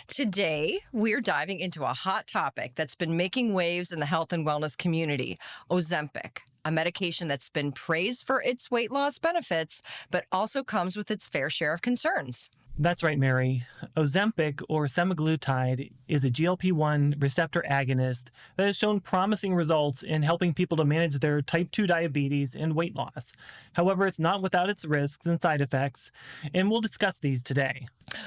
Today, we're diving into a hot topic that's been making waves in the health and wellness community, Ozempic, a medication that's been praised for its weight loss benefits, but also comes with its fair share of concerns. That's right, Mary. Ozempic, or semaglutide, is a GLP-1 receptor agonist that has shown promising results in helping people to manage their type 2 diabetes and weight loss. However, it's not without its risks and side effects, and we'll discuss these today.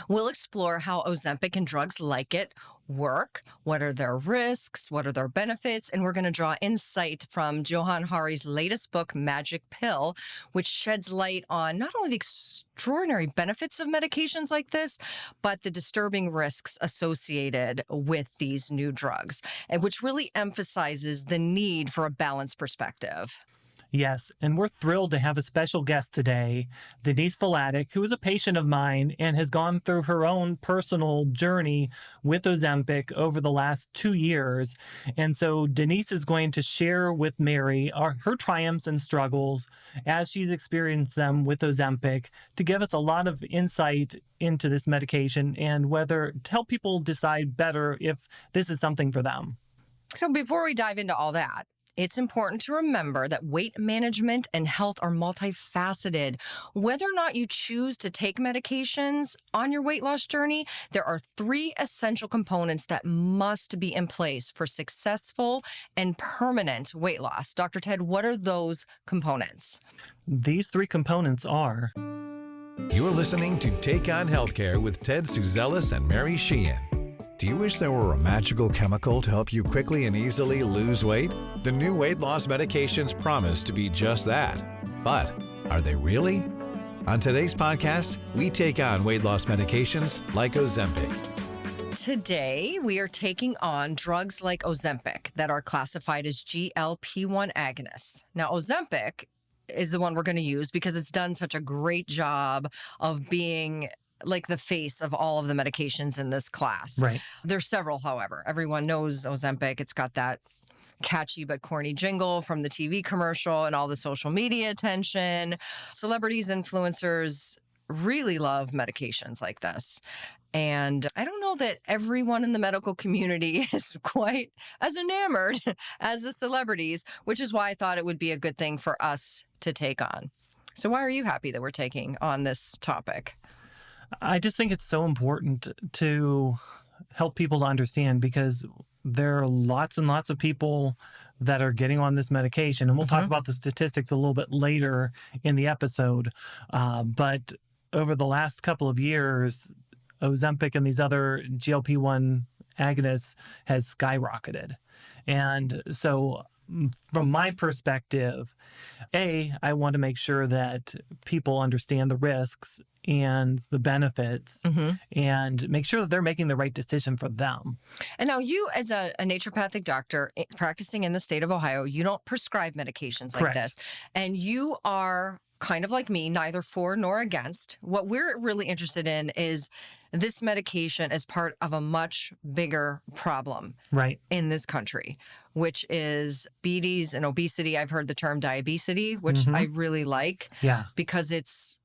We'll explore how Ozempic and drugs like it work, what are their risks, what are their benefits, and we're going to draw insight from Johan Hari's latest book, Magic Pill, which sheds light on not only the extraordinary benefits of medications like this, but the disturbing risks associated with these new drugs, and which really emphasizes the need for a balanced perspective. Yes, and we're thrilled to have a special guest today, Denise Falatic, who is a patient of mine and has gone through her own personal journey with Ozempic over the last 2 years. And so Denise is going to share with Mary her triumphs and struggles as she's experienced them with Ozempic to give us a lot of insight into this medication and whether to help people decide better if this is something for them. So before we dive into all that, it's important to remember that weight management and health are multifaceted. Whether or not you choose to take medications on your weight loss journey, there are 3 essential components that must be in place for successful and permanent weight loss. Dr. Ted, what are those components? These 3 components are... You're listening to Take On Healthcare with Ted Suzelis and Mary Sheehan. Do you wish there were a magical chemical to help you quickly and easily lose weight? The new weight loss medications promise to be just that. But are they really? On today's podcast, we take on weight loss medications like Ozempic. Today, we are taking on drugs like Ozempic that are classified as GLP-1 agonists. Now, Ozempic is the one we're going to use because it's done such a great job of being like the face of all of the medications in this class. Right. There's several, however. Everyone knows Ozempic. It's got that catchy but corny jingle from the TV commercial and all the social media attention. Celebrities, influencers really love medications like this. And I don't know that everyone in the medical community is quite as enamored as the celebrities, which is why I thought it would be a good thing for us to take on. So why are you happy that we're taking on this topic? I just think it's so important to help people to understand because there are lots and lots of people that are getting on this medication. And we'll talk about the statistics a little bit later in the episode. But over the last couple of years, Ozempic and these other GLP-1 agonists has skyrocketed. And so from my perspective, I want to make sure that people understand the risks and the benefits and make sure that they're making the right decision for them. And now you, as a naturopathic doctor practicing in the state of Ohio, you don't prescribe medications like Correct. this. And you are kind of like me, neither for nor against. What we're really interested in is this medication as part of a much bigger problem in this country, which is diabetes and obesity. I've heard the term diabesity, which I really like because it's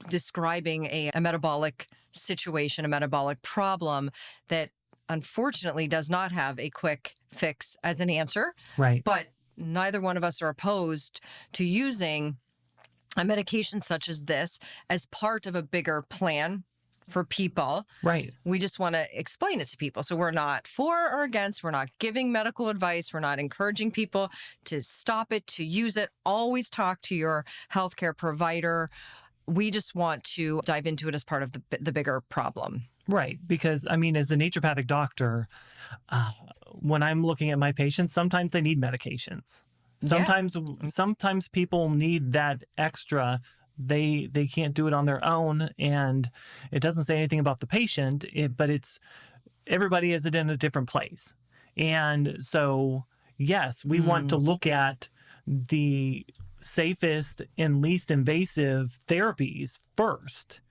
describing a metabolic situation, a metabolic problem that unfortunately does not have a quick fix as an answer. Right. But neither one of us are opposed to using a medication such as this as part of a bigger plan for people. Right. We just want to explain it to people. So we're not for or against. We're not giving medical advice. We're not encouraging people to stop it, to use it. Always talk to your healthcare provider. We just want to dive into it as part of the bigger problem. Right. Because, I mean, as a naturopathic doctor, when I'm looking at my patients, sometimes they need medications. Sometimes people need that extra. They can't do it on their own, and it doesn't say anything about the patient, but it's everybody is in a different place. And so, yes, we want to look at the safest and least invasive therapies first.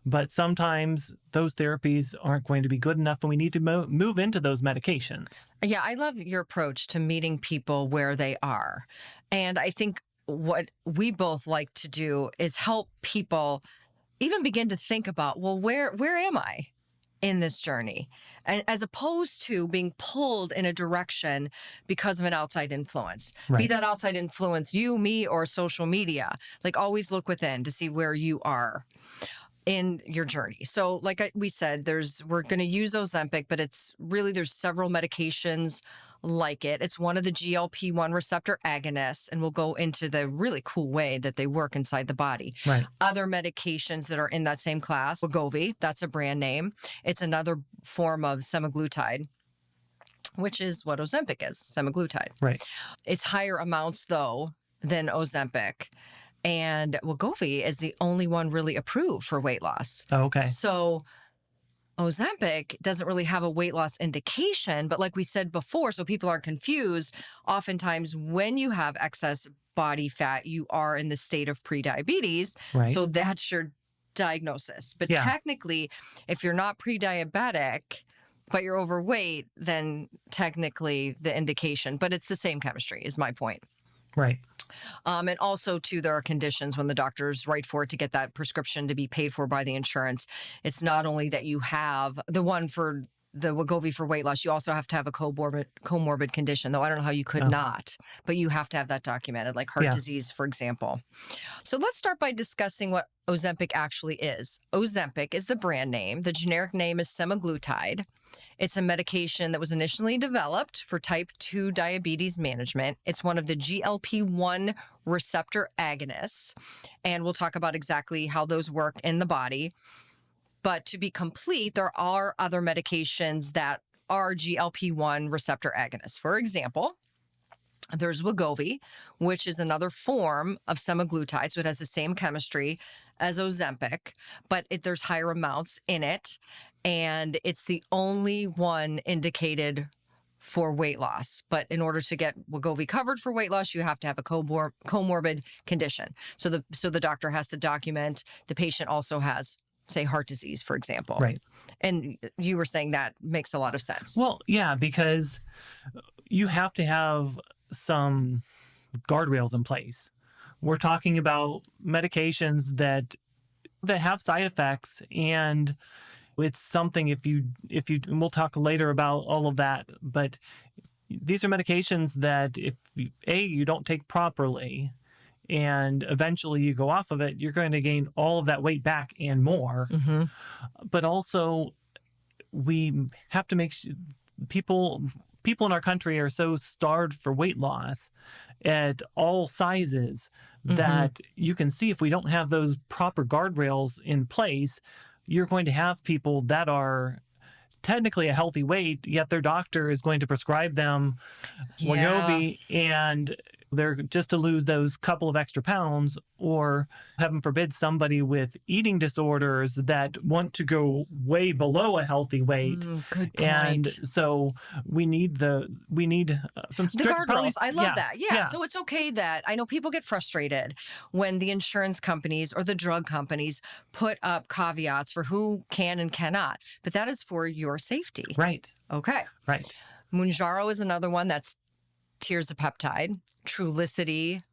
But sometimes those therapies aren't going to be good enough and we need to move into those medications. Yeah, I love your approach to meeting people where they are. And I think what we both like to do is help people even begin to think about, well, where am I? in this journey, and as opposed to being pulled in a direction because of an outside influence. Right. Be that outside influence you, me, or social media. Like, always look within to see where you are in your journey. So like we said, we're going to use Ozempic, but there's several medications like it. It's one of the GLP-1 receptor agonists, and we'll go into the really cool way that they work inside the body. Right. Other medications that are in that same class, Wegovy, that's a brand name. It's another form of semaglutide, which is what Ozempic is, semaglutide. Right. It's higher amounts, though, than Ozempic. And Wegovy is the only one really approved for weight loss. Oh, okay. So Ozempic doesn't really have a weight loss indication, but like we said before, so people aren't confused, oftentimes when you have excess body fat, you are in the state of prediabetes. Right. So that's your diagnosis. But technically, if you're not pre-diabetic, but you're overweight, then technically the indication, but it's the same chemistry is my point. Right. And also, too, there are conditions when the doctors write for it to get that prescription to be paid for by the insurance. It's not only that you have the one for the Wegovy for weight loss, you also have to have a comorbid condition, though I don't know how you could not, but you have to have that documented, like heart disease, for example. So let's start by discussing what Ozempic actually is. Ozempic is the brand name. The generic name is semaglutide. It's a medication that was initially developed for type 2 diabetes management. It's one of the GLP-1 receptor agonists, and we'll talk about exactly how those work in the body. But to be complete, there are other medications that are GLP-1 receptor agonists. For example, there's Wegovy, which is another form of semaglutide, so it has the same chemistry as Ozempic, but there's higher amounts in it. And it's the only one indicated for weight loss. But in order to get Wegovy covered for weight loss, you have to have a comorbid condition. So the doctor has to document the patient also has, say, heart disease, for example. Right. And you were saying that makes a lot of sense. Well, yeah, because you have to have some guardrails in place. We're talking about medications that have side effects, and it's something if you and we'll talk later about all of that, but these are medications that if you don't take properly and eventually you go off of it, you're going to gain all of that weight back and more. Mm-hmm. But also we have to make sure people in our country are so starved for weight loss at all sizes that you can see if we don't have those proper guardrails in place, you're going to have people that are technically a healthy weight, yet their doctor is going to prescribe them Wegovy, and they're just to lose those couple of extra pounds, or heaven forbid somebody with eating disorders that want to go way below a healthy weight. Good point. And so we need some strict guardrails. I love that. Yeah. So it's okay that I know people get frustrated when the insurance companies or the drug companies put up caveats for who can and cannot, but that is for your safety. Right. Okay. Right. Mounjaro is another one that's tirzepatide, Trulicity,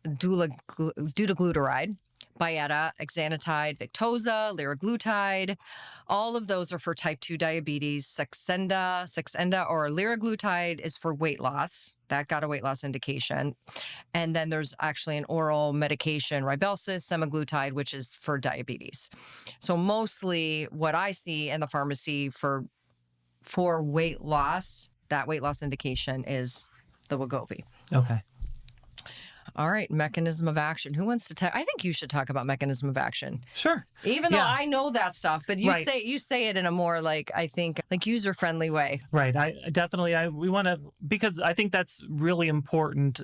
dulaglutide, Byetta, exenatide, Victoza, liraglutide. All of those are for type 2 diabetes. Saxenda or liraglutide is for weight loss. That got a weight loss indication. And then there's actually an oral medication, Rybelsus, semaglutide, which is for diabetes. So mostly what I see in the pharmacy for weight loss, that weight loss indication is the Wegovy. Okay. All right, mechanism of action. Who wants to I think you should talk about mechanism of action. Sure. Even though I know that stuff, but you say it in a more user-friendly way. Right. We want to, because I think that's really important.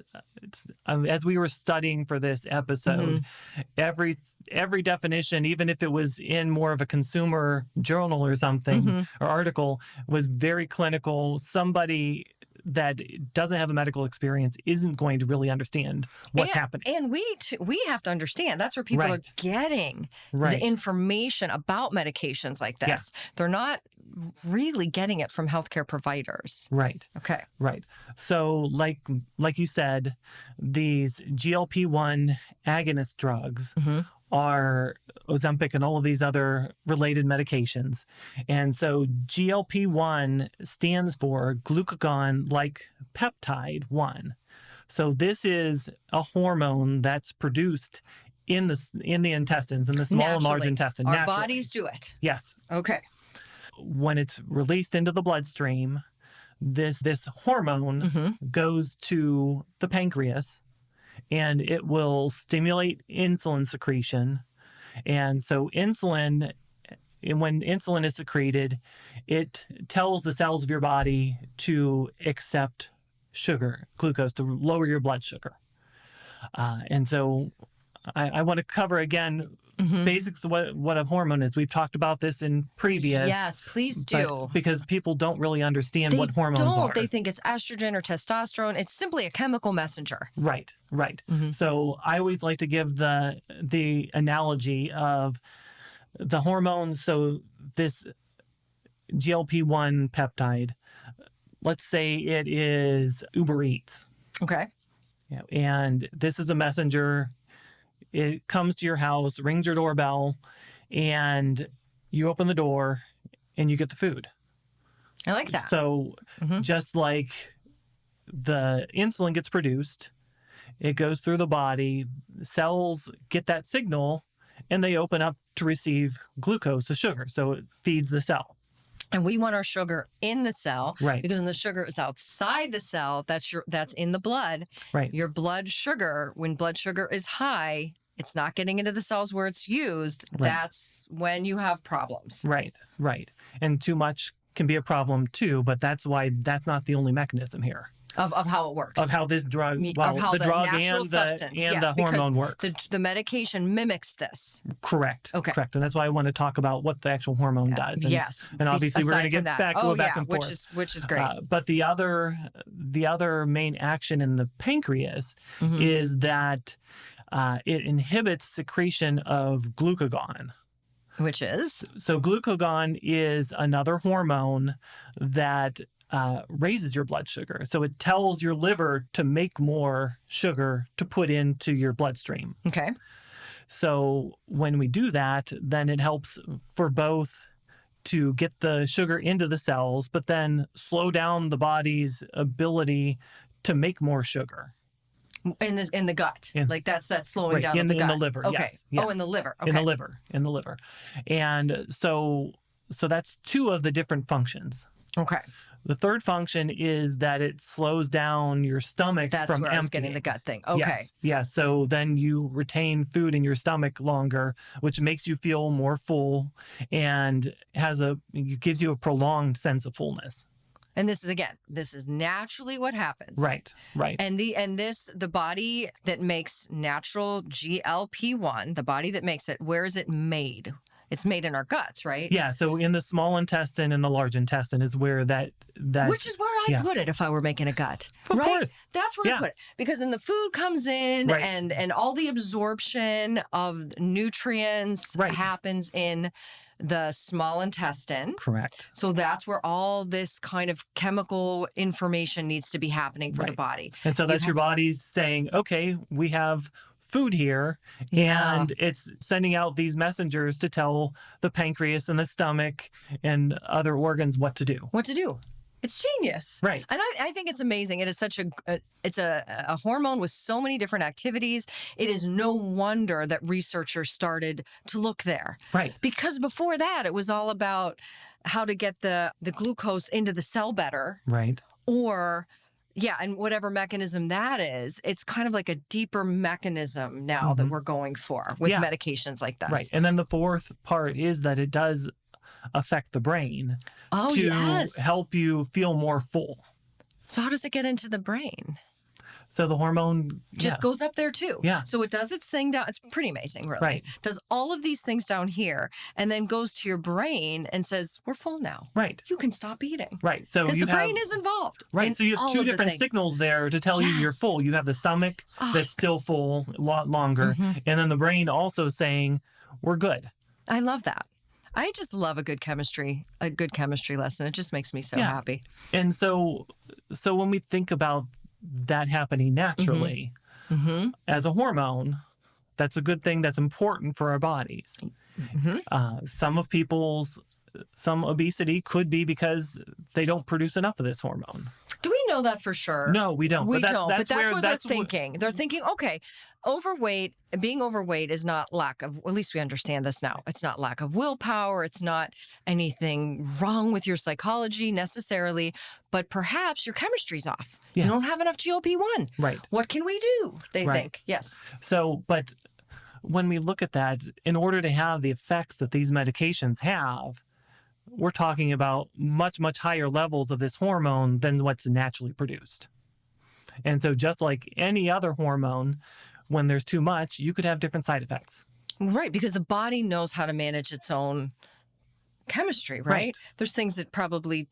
As we were studying for this episode, every definition, even if it was in more of a consumer journal or something or article, was very clinical. Somebody that doesn't have a medical experience isn't going to really understand what's happening. And we have to understand that's where people are getting the information about medications like this. Yeah. They're not really getting it from healthcare providers. Right. Okay. Right. So like you said, these GLP-1 agonist drugs are Ozempic and all of these other related medications. And so GLP-1 stands for glucagon-like peptide 1. So this is a hormone that's produced in the intestines, in the small and large intestine. Our bodies do it. Yes. Okay. When it's released into the bloodstream, this hormone goes to the pancreas, and it will stimulate insulin secretion. And so when insulin is secreted, it tells the cells of your body to accept sugar, glucose, to lower your blood sugar. And so I want to cover again basics of what a hormone is. We've talked about this in previous. Yes, please do. Because people don't really understand what hormones are. They think it's estrogen or testosterone. It's simply a chemical messenger. Right. So I always like to give the analogy of the hormones. So this GLP-1 peptide, let's say it is Uber Eats. Okay. Yeah, and this is a messenger. It comes to your house, rings your doorbell, and you open the door and you get the food. I like that. So just like the insulin gets produced, it goes through the body, cells get that signal, and they open up to receive glucose, the sugar. So it feeds the cell. And we want our sugar in the cell, right? Because when the sugar is outside the cell, that's in the blood. Right. Your blood sugar, when blood sugar is high, it's not getting into the cells where it's used. Right. That's when you have problems. Right. And too much can be a problem too, but that's why that's not the only mechanism here. Of how it works. Of how this drug, the drug and the hormone work. The medication mimics this. Correct. Okay. Correct. And that's why I want to talk about what the actual hormone does. And, yes. And obviously we're going to get back and forth. Which is great. But the other main action in the pancreas is that it inhibits secretion of glucagon. Which is? So glucagon is another hormone that raises your blood sugar. So it tells your liver to make more sugar to put into your bloodstream. Okay. So when we do that, then it helps for both to get the sugar into the cells, but then slow down the body's ability to make more sugar. In the gut, like that's slowing down in the gut. In the liver. Okay. Yes. Oh, in the liver. Okay. In the liver. And so that's two of the different functions. Okay. The third function is that it slows down your stomach from emptying. That's where I was getting the gut thing. Okay. Yes. So then you retain food in your stomach longer, which makes you feel more full and gives you a prolonged sense of fullness. And this is naturally what happens. Right. And the body that makes natural GLP-1, the body that makes it, where is it made? It's made in our guts, right? Yeah. So in the small intestine and the large intestine is where that which is where I put it if I were making a gut. Of right? course. That's where I put it. Because then the food comes in and all the absorption of nutrients happens in the small intestine. Correct. So that's where all this kind of chemical information needs to be happening for the body. And so that's your body saying, okay, we have food here, and it's sending out these messengers to tell the pancreas and the stomach and other organs what to do. It's genius. Right. And I think it's amazing. It is it's a hormone with so many different activities. It is no wonder that researchers started to look there. Right. Because before that, it was all about how to get the glucose into the cell better. Right. And whatever mechanism that is, it's kind of like a deeper mechanism now that we're going for with medications like this. Right. And then the fourth part is that it does affect the brain to help you feel more full. So how does it get into the brain? So the hormone just goes up there too. Yeah. So it does its thing down. It's pretty amazing, really. Right. Does all of these things down here and then goes to your brain and says, we're full now. Right. You can stop eating. Right. So because the brain is involved. Right. So you have two different signals there to tell you you're full. You have the stomach that's still full a lot longer. And then the brain also saying, we're good. I love that. I just love a good chemistry lesson. It just makes me so happy. And so when we think about that happening naturally as a hormone, That's a good thing. That's important for our bodies. Some obesity could be because they don't produce enough of this hormone. Do we know that for sure? No, we don't. We don't. But that's where they're thinking. They're thinking, okay, being overweight is not lack of, at least we understand this now. It's not lack of willpower. It's not anything wrong with your psychology necessarily, but perhaps your chemistry's off. Yes. You don't have enough GLP-1. Right. What can we do? They think. Yes. So, but when we look at that, in order to have the effects that these medications have, we're talking about much, much higher levels of this hormone than what's naturally produced. And so just like any other hormone, when there's too much, you could have different side effects. Right, because the body knows how to manage its own chemistry, right? There's things that probably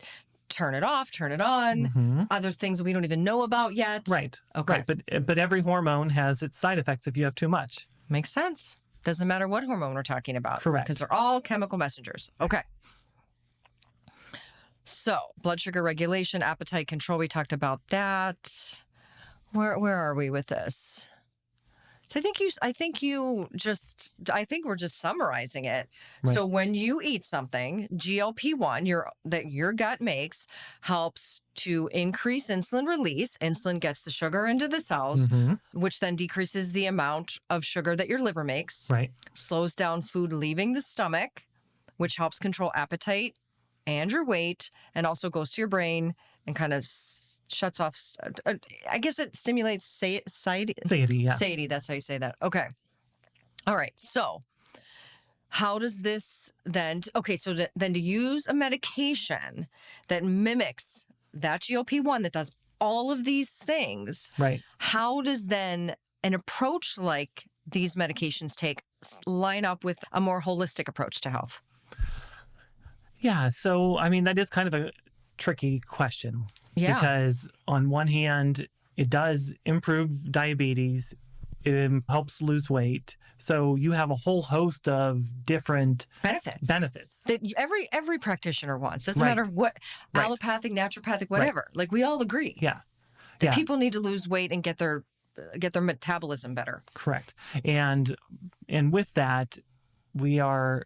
turn it off, turn it on, other things we don't even know about yet. Right. Okay. Right. But every hormone has its side effects if you have too much. Makes sense. Doesn't matter what hormone we're talking about. Correct. Because they're all chemical messengers. Okay. So, blood sugar regulation, appetite control, we talked about that. Where are we with this? So I think we're just summarizing it. Right. So when you eat something, GLP-1 that your gut makes helps to increase insulin release. Insulin gets the sugar into the cells, which then decreases the amount of sugar that your liver makes. Right. Slows down food leaving the stomach, which helps control appetite and your weight, and also goes to your brain and kind of shuts off. I guess it stimulates satiety. Yeah. Satiety, that's how you say that. Okay. All right. So how does this then, then to use a medication that mimics that GLP-1 that does all of these things, right? How does then an approach like these medications line up with a more holistic approach to health? Yeah. So, I mean, that is kind of a tricky question. Yeah. Because on one hand, it does improve diabetes. It helps lose weight. So you have a whole host of different benefits that every practitioner wants. Doesn't matter what, allopathic, naturopathic, whatever. Right. Like we all agree. Yeah. That people need to lose weight and get their metabolism better. Correct. And with that, we're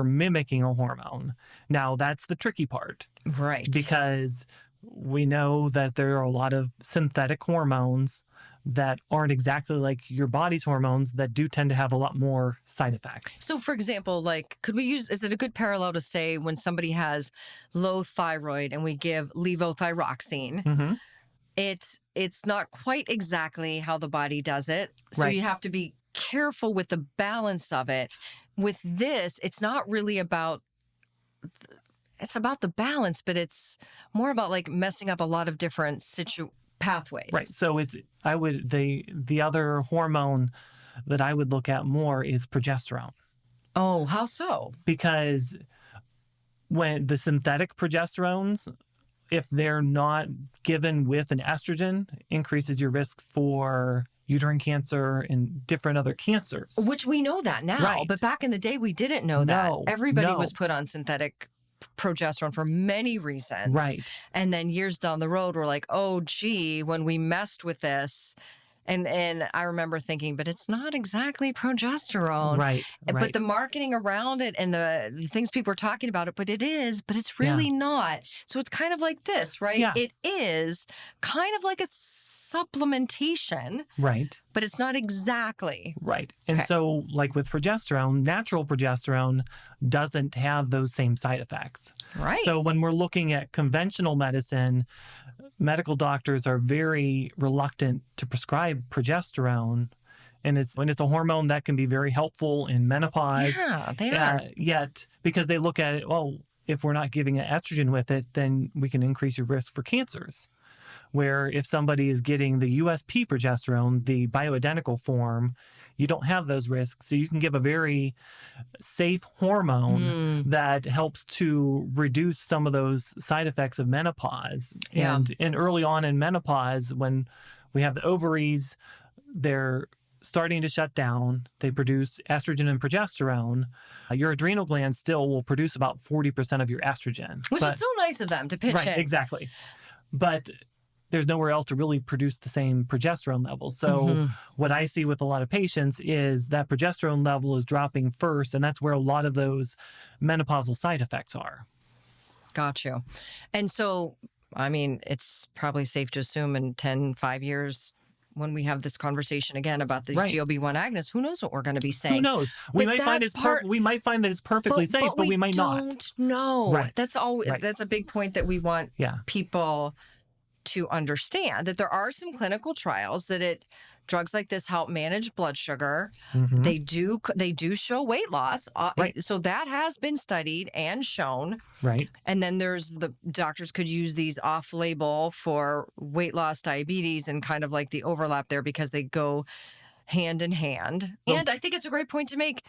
mimicking a hormone. Now, that's the tricky part. Right. Because we know that there are a lot of synthetic hormones that aren't exactly like your body's hormones that do tend to have a lot more side effects. So, for example, is it a good parallel to say when somebody has low thyroid and we give levothyroxine, it's not quite exactly how the body does it. So you have to be careful with the balance of it. With this, it's not really it's about the balance, but it's more about like messing up a lot of different pathways. Right. So the other hormone that I would look at more is progesterone. Oh, how so? Because when the synthetic progesterones, if they're not given with an estrogen, increases your risk for uterine cancer and different other cancers. Which we know that now. Right. But back in the day, we didn't know that. Everybody was put on synthetic progesterone for many reasons. Right. And then years down the road, we're like, oh, gee, when we messed with this. And I remember thinking, but it's not exactly progesterone. Right. But the marketing around it and the things people are talking about it, but it's really not. So it's kind of like this, right? Yeah. It is kind of like a supplementation. Right. But it's not exactly. Right. And so like with progesterone, natural progesterone doesn't have those same side effects. Right. So when we're looking at conventional medicine, medical doctors are very reluctant to prescribe progesterone. And it's a hormone that can be very helpful in menopause. Yeah, they are. Yet, because they look at it, if we're not giving an estrogen with it, then we can increase your risk for cancers. Where if somebody is getting the USP progesterone, the bioidentical form, you don't have those risks. So you can give a very safe hormone that helps to reduce some of those side effects of menopause. Yeah. And early on in menopause, when we have the ovaries, they're starting to shut down. They produce estrogen and progesterone. Your adrenal glands still will produce about 40% of your estrogen. Which is so nice of them to pitch in. Exactly. But there's nowhere else to really produce the same progesterone levels. So what I see with a lot of patients is that progesterone level is dropping first, and that's where a lot of those menopausal side effects are. Got you. And so, I mean, it's probably safe to assume in 5 years, when we have this conversation again about these GLP-1 agonists, who knows what we're going to be saying? Who knows? We might find that it's perfectly safe, but we might not. Don't know. Right. That's all. Right. That's a big point that we want people to understand, that there are some clinical trials that drugs like this help manage blood sugar. They do show weight loss. So that has been studied and shown. Right. And then there's the doctors could use these off-label for weight loss, diabetes, and kind of like the overlap there because they go hand in hand. And I think it's a great point to make.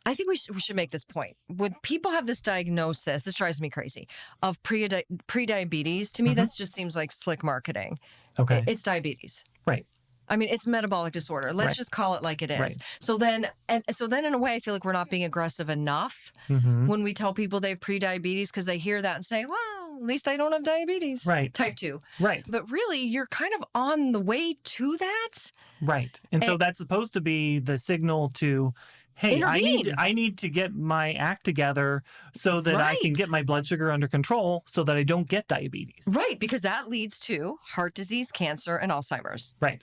I think we should make this point. When people have this diagnosis, this drives me crazy, of pre-diabetes, to me, this just seems like slick marketing. Okay. It's diabetes. Right. I mean, it's metabolic disorder. Let's just call it like it is. Right. So then in a way, I feel like we're not being aggressive enough when we tell people they have pre-diabetes, because they hear that and say, well, at least I don't have diabetes. Right. Type 2. Right. But really, you're kind of on the way to that. Right. And so that's supposed to be the signal to, hey, I need to get my act together so that I can get my blood sugar under control so that I don't get diabetes. Right, because that leads to heart disease, cancer, and Alzheimer's. Right.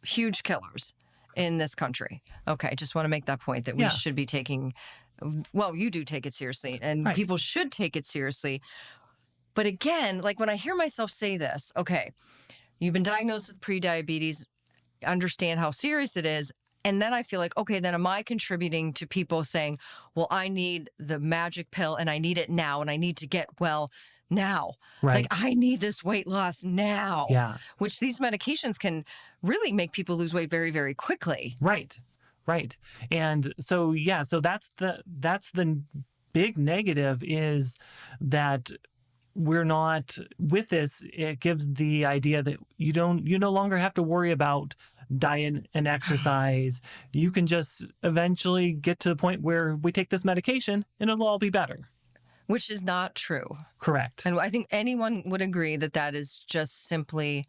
Huge killers in this country. Okay, just want to make that point that we should be taking, well, you do take it seriously, and people should take it seriously. But again, like when I hear myself say this, okay, you've been diagnosed with pre-diabetes, understand how serious it is. And then I feel like, okay, then am I contributing to people saying, well, I need the magic pill and I need it now and I need to get well now. Right. Like, I need this weight loss now. Yeah. Which these medications can really make people lose weight very, very quickly. Right. Right. And so, so that's the big negative, is that we're not with this. It gives the idea that you no longer have to worry about diet and exercise. You can just eventually get to the point where we take this medication and it'll all be better. Which is not true. Correct. And I think anyone would agree that that is just simply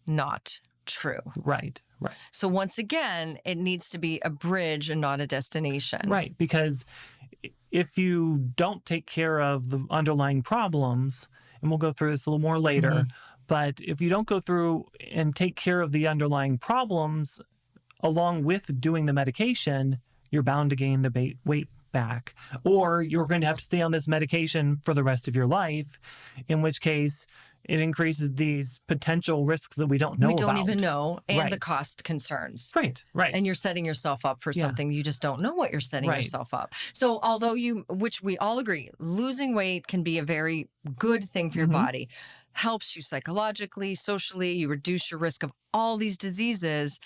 not true. Right. Right. So once again, it needs to be a bridge and not a destination. Right. Because if you don't take care of the underlying problems, and we'll go through this a little more later, but if you don't go through and take care of the underlying problems along with doing the medication, you're bound to gain the weight back, or you're going to have to stay on this medication for the rest of your life, in which case it increases these potential risks that we don't know about. We don't even know, and the cost concerns. Right, right. And you're setting yourself up for something you just don't know what you're setting yourself up. So although which we all agree, losing weight can be a very good thing for your body, helps you psychologically, socially, you reduce your risk of all these diseases,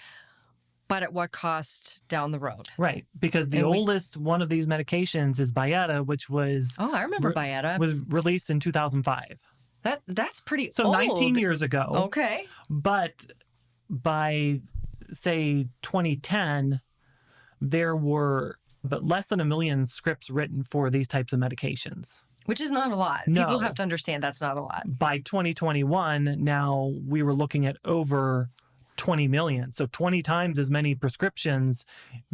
but at what cost down the road? Right, because the oldest one of these medications is Byetta, which was... Oh, I remember Byetta. Was released in 2005. That's pretty old. So 19 years ago. Okay. But by, say, 2010, there were less than 1 million scripts written for these types of medications. Which is not a lot. No. People have to understand that's not a lot. By 2021, now we were looking at over 20 million. So 20 times as many prescriptions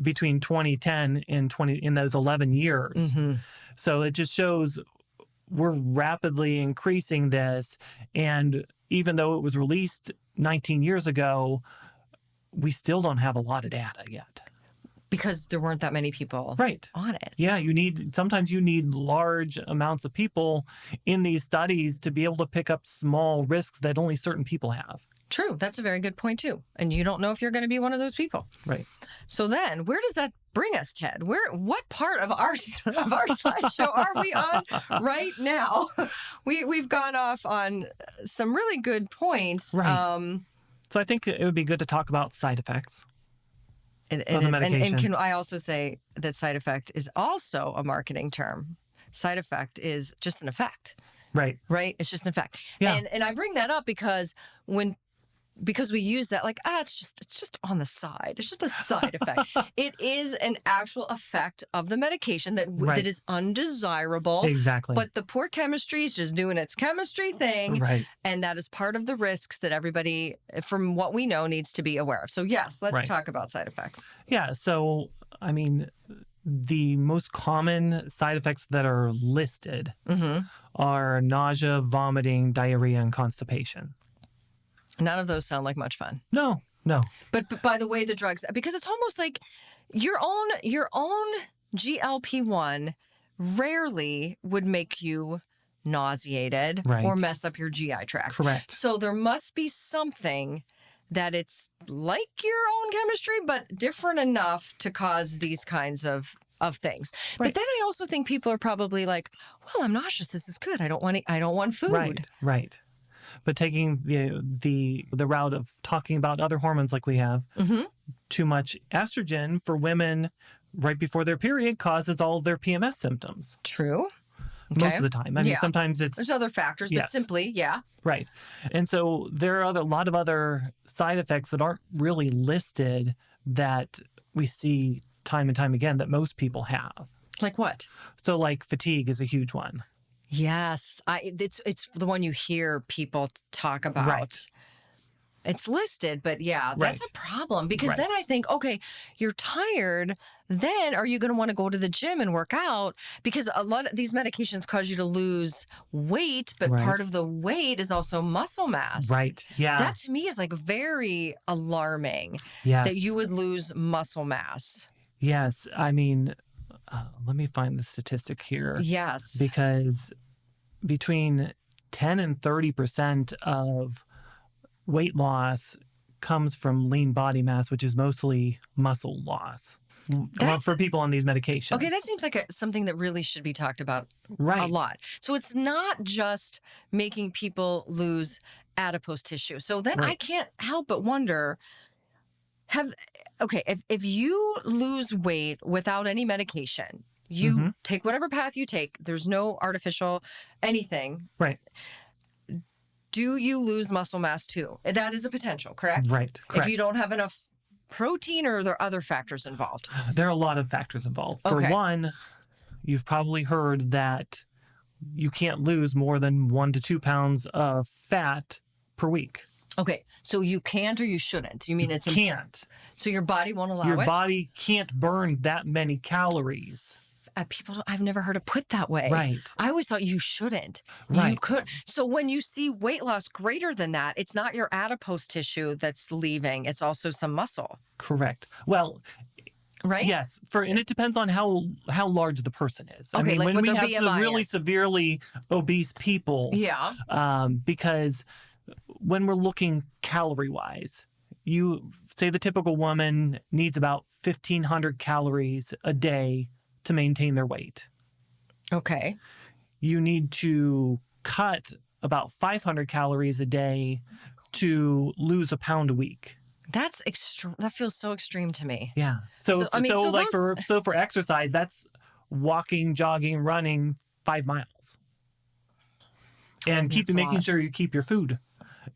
between 2010 and in those 11 years. So it just shows we're rapidly increasing this. And even though it was released 19 years ago, we still don't have a lot of data yet. Because there weren't that many people on it. Yeah, sometimes you need large amounts of people in these studies to be able to pick up small risks that only certain people have. True. That's a very good point, too. And you don't know if you're going to be one of those people. Right. So then, where does that bring us, Ted? What part of our slideshow are we on right now? We've gone off on some really good points. Right. So I think it would be good to talk about side effects. And can I also say that side effect is also a marketing term? Side effect is just an effect. Right. Right? It's just an effect. Yeah. And I bring that up because when because we use that like, it's just on the side. It's just a side effect. It is an actual effect of the medication that is undesirable. Exactly. But the poor chemistry is just doing its chemistry thing. Right. And that is part of the risks that everybody, from what we know, needs to be aware of. So yes, let's talk about side effects. Yeah. So, I mean, the most common side effects that are listed are nausea, vomiting, diarrhea, and constipation. None of those sound like much fun. No. But by the way, the drugs, because it's almost like your own GLP-1 rarely would make you nauseated or mess up your GI tract. Correct. So there must be something that it's like your own chemistry, but different enough to cause these kinds of things. Right. But then I also think people are probably like, well, I'm nauseous. This is good. I don't want food. Right. But taking the route of talking about other hormones like we have, too much estrogen for women right before their period causes all of their PMS symptoms. True. Okay. Most of the time. I mean, sometimes there's other factors, but simply, Right. And so there are a lot of other side effects that aren't really listed that we see time and time again that most people have. Like what? So like fatigue is a huge one. Yes. It's the one you hear people talk about. Right. It's listed, but that's a problem because then I think, okay, you're tired. Then are you going to want to go to the gym and work out? Because a lot of these medications cause you to lose weight, but part of the weight is also muscle mass. Right. Yeah. That to me is like very alarming that you would lose muscle mass. Yes. I mean, let me find the statistic here. Yes. Because between 10 and 30% of weight loss comes from lean body mass, which is mostly muscle loss for people on these medications. Okay, that seems like something that really should be talked about a lot. So it's not just making people lose adipose tissue. So then I can't help but wonder, if you lose weight without any medication, you take whatever path you take, there's no artificial anything. Right. Do you lose muscle mass too? That is a potential, correct? Right. Correct. If you don't have enough protein, or are there other factors involved? There are a lot of factors involved. For one, you've probably heard that you can't lose more than 1 to 2 pounds of fat per week. Okay, so you can't or you shouldn't? You mean can't. So your body won't allow it? Your body can't burn that many calories. I've never heard it put that way. Right. I always thought you shouldn't. Right. You could. So when you see weight loss greater than that, it's not your adipose tissue that's leaving. It's also some muscle. Correct. Well, right? Yes. And it depends on how large the person is. Okay, I mean, like when we have BMI really is. severely obese people, because when we're looking calorie-wise, you say the typical woman needs about 1,500 calories a day to maintain their weight. Okay. You need to cut about 500 calories a day to lose a pound a week. That's extreme. That feels so extreme to me. Yeah. So for exercise, that's walking, jogging, running 5 miles. And making sure you keep your food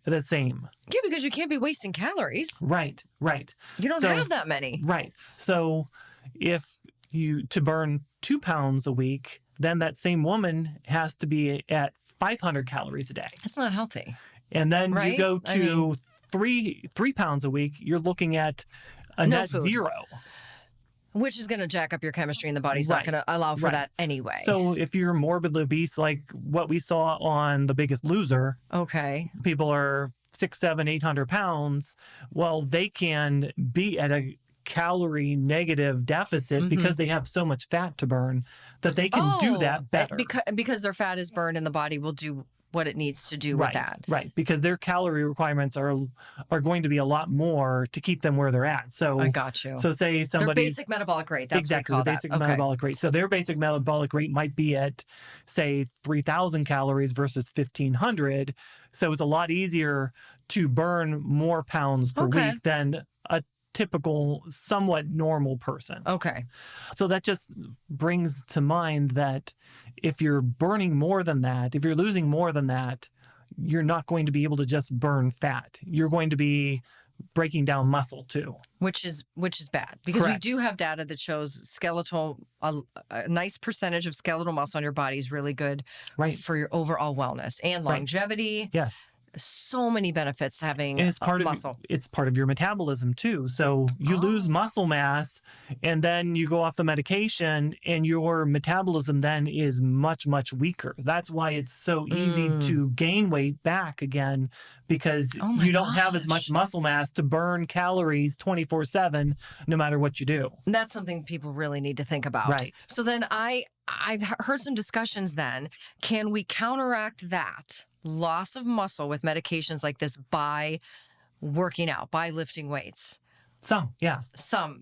the same. Yeah, because you can't be wasting calories. Right. You don't have that many. Right. So if to burn 2 pounds a week, then that same woman has to be at 500 calories a day. That's not healthy. And then you go to 3 pounds a week, you're looking at a net zero. Which is going to jack up your chemistry, and the body's not going to allow for that anyway. So if you're morbidly obese, like what we saw on The Biggest Loser, people are 600, 700, 800 pounds. Well, they can be at a calorie negative deficit because they have so much fat to burn that they can do that better. Because their fat is burned and the body will do what it needs to do with that. Right. Because their calorie requirements are going to be a lot more to keep them where they're at. So I got you. So say somebody... Their basic metabolic rate. That's exactly, what we call the basic metabolic rate. So their basic metabolic rate might be at, say, 3,000 calories versus 1,500. So it's a lot easier to burn more pounds per week than a typical, somewhat normal person. Okay. So that just brings to mind that if you're burning more than that, if you're losing more than that, you're not going to be able to just burn fat. You're going to be breaking down muscle too. Which is bad, because Correct. we do have data that shows skeletal, a nice percentage of skeletal muscle on your body is really good for your overall wellness and longevity. Yes. So many benefits to having and it's part muscle. It's part of your metabolism too. So you lose muscle mass and then you go off the medication and your metabolism then is much, much weaker. That's why it's so easy to gain weight back again, because you don't have as much muscle mass to burn calories 24/7, no matter what you do. And that's something people really need to think about. Right. So then I've heard some discussions then. Can we counteract that loss of muscle with medications like this by working out, by lifting weights? Some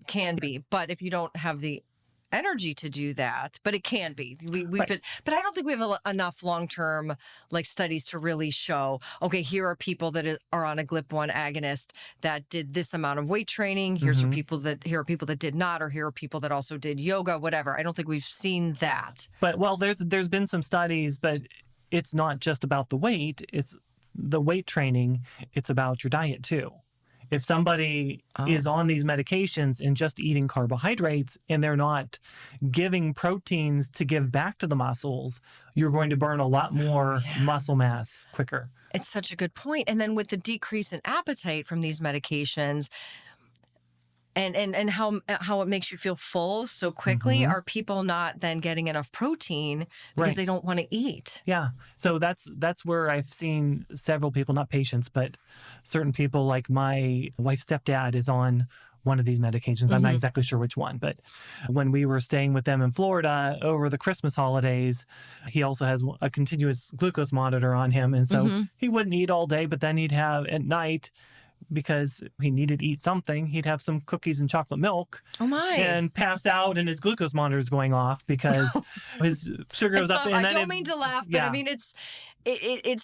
can be. But if you don't have the energy to do that, but it can be. But I don't think we have enough long-term studies to really show, okay, here are people that are on a GLP-1 agonist that did this amount of weight training. Here are people that did not, or here are people that also did yoga, whatever. I don't think we've seen that. But there's been some studies, but it's not just about the weight. It's the weight training. It's about your diet too. If somebody is on these medications and just eating carbohydrates and they're not giving proteins to give back to the muscles, you're going to burn a lot more muscle mass quicker. It's such a good point. And then with the decrease in appetite from these medications, and how it makes you feel full so quickly, are people not then getting enough protein because they don't want to eat? Yeah. So that's where I've seen several people, not patients, but certain people, like my wife's stepdad is on one of these medications. I'm not exactly sure which one, but when we were staying with them in Florida over the Christmas holidays, he also has a continuous glucose monitor on him. And so he wouldn't eat all day, but then he'd have at night, because he needed to eat something, he'd have some cookies and chocolate milk. Oh my! And pass out, and his glucose monitor is going off because his sugar goes up. I don't mean to laugh, but I mean it's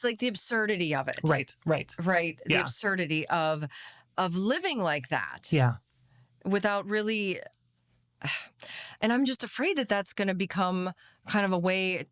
like the absurdity of it. Right. The absurdity of living like that. Yeah. Without really, and I'm just afraid that that's going to become kind of a way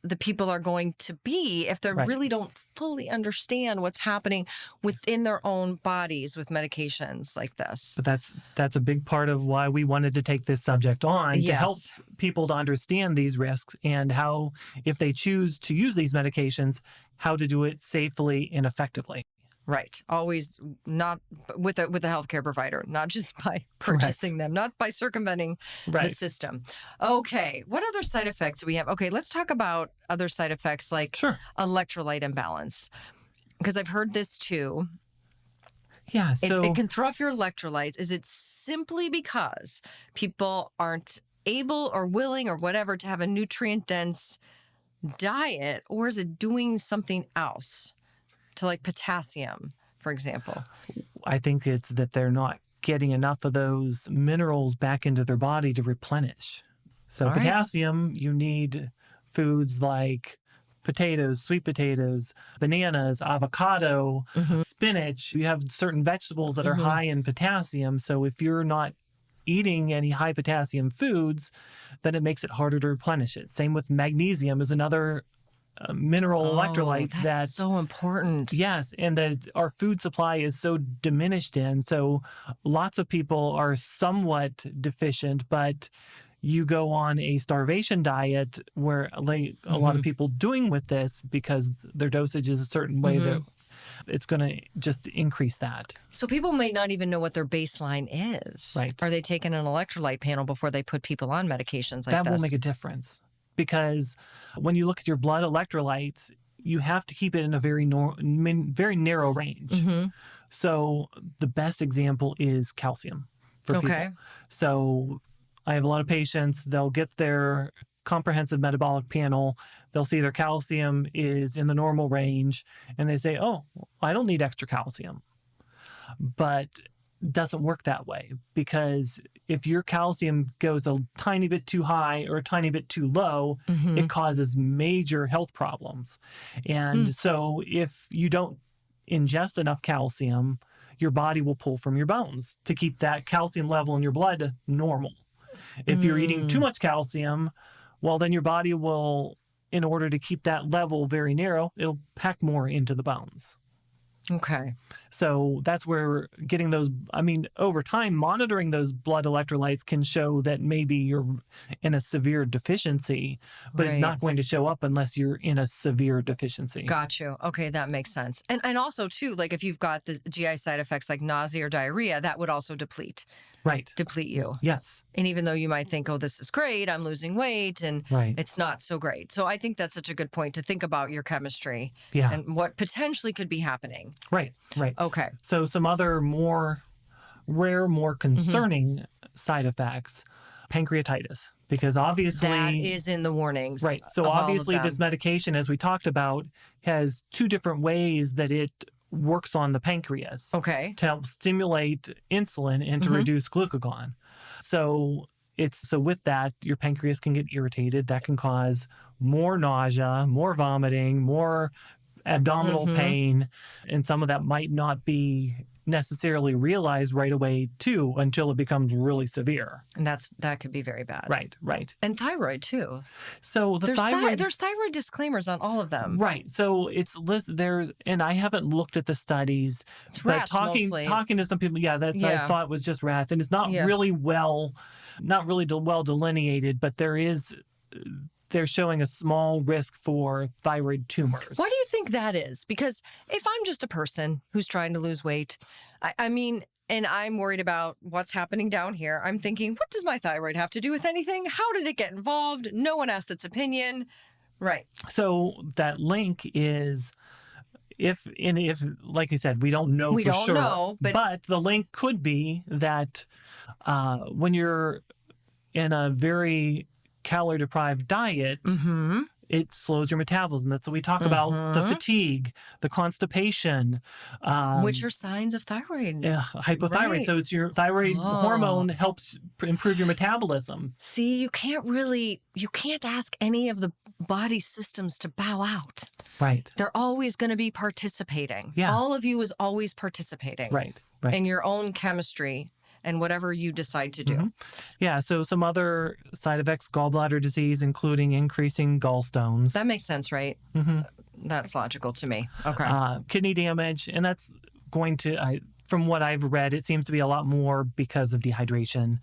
the people are going to be if they really don't fully understand what's happening within their own bodies with medications like this. But that's a big part of why we wanted to take this subject on, to help people to understand these risks and how, if they choose to use these medications, how to do it safely and effectively. Right. Always not with a healthcare provider, not just by purchasing them, not by circumventing the system. Okay. What other side effects do we have? Okay. Let's talk about other side effects like electrolyte imbalance, because I've heard this too. Yeah. So it can throw off your electrolytes. Is it simply because people aren't able or willing or whatever to have a nutrient dense diet, or is it doing something else? To like potassium, for example? I think it's that they're not getting enough of those minerals back into their body to replenish. So potassium, you need foods like potatoes, sweet potatoes, bananas, avocado, spinach. You have certain vegetables that are high in potassium. So if you're not eating any high potassium foods, then it makes it harder to replenish it. Same with magnesium is another mineral electrolyte that's so important. Yes, and that our food supply is so diminished in. So lots of people are somewhat deficient, but you go on a starvation diet where a lot of people doing with this, because their dosage is a certain way that it's going to just increase that. So people may not even know what their baseline is. Right. Are they taking an electrolyte panel before they put people on medications like that this? That will make a difference. Because when you look at your blood electrolytes, you have to keep it in a very narrow range. So the best example is calcium for people. So I have a lot of patients, they'll get their comprehensive metabolic panel, they'll see their calcium is in the normal range, and they say, oh, I don't need extra calcium. But doesn't work that way, because if your calcium goes a tiny bit too high or a tiny bit too low, it causes major health problems. And so if you don't ingest enough calcium, your body will pull from your bones to keep that calcium level in your blood normal. If you're eating too much calcium, well, then your body will in order to keep that level very narrow, it'll pack more into the bones. Okay. So that's where getting those, over time, monitoring those blood electrolytes can show that maybe you're in a severe deficiency, but it's not going to show up unless you're in a severe deficiency. Got you. Okay, that makes sense. And also, too, like if you've got the GI side effects like nausea or diarrhea, that would also deplete. Right. Deplete you. Yes. And even though you might think, oh, this is great, I'm losing weight, and it's not so great. So I think that's such a good point to think about your chemistry and what potentially could be happening. Right. Okay. So some other more rare, more concerning side effects, pancreatitis, because obviously that is in the warnings. Right. So obviously this medication, as we talked about, has two different ways that it works on the pancreas. Okay. To help stimulate insulin and to reduce glucagon. So with that, your pancreas can get irritated. That can cause more nausea, more vomiting, more abdominal pain, and some of that might not be necessarily realized right away too until it becomes really severe. And that could be very bad. Right. And thyroid too. So there's thyroid disclaimers on all of them. Right. So it's there, and I haven't looked at the studies. It's rats mostly. Talking to some people, I thought was just rats, and it's not really well delineated, but they're showing a small risk for thyroid tumors. Why do you think that is? Because if I'm just a person who's trying to lose weight, and I'm worried about what's happening down here, I'm thinking, what does my thyroid have to do with anything? How did it get involved? No one asked its opinion. Right. So that link is, if like I said, we don't know for sure. Know, but the link could be that when you're in a very calorie-deprived diet, it slows your metabolism. That's what we talk about, the fatigue, the constipation. Which are signs of thyroid. Hypothyroid. Right. So it's your thyroid hormone helps improve your metabolism. See, you can't ask any of the body systems to bow out. Right. They're always going to be participating. Yeah. All of you is always participating. Right. In your own chemistry and whatever you decide to do. Yeah, so some other side effects, gallbladder disease, including increasing gallstones. That makes sense, right? That's logical to me. Okay. Kidney damage, and that's going to, from what I've read, it seems to be a lot more because of dehydration.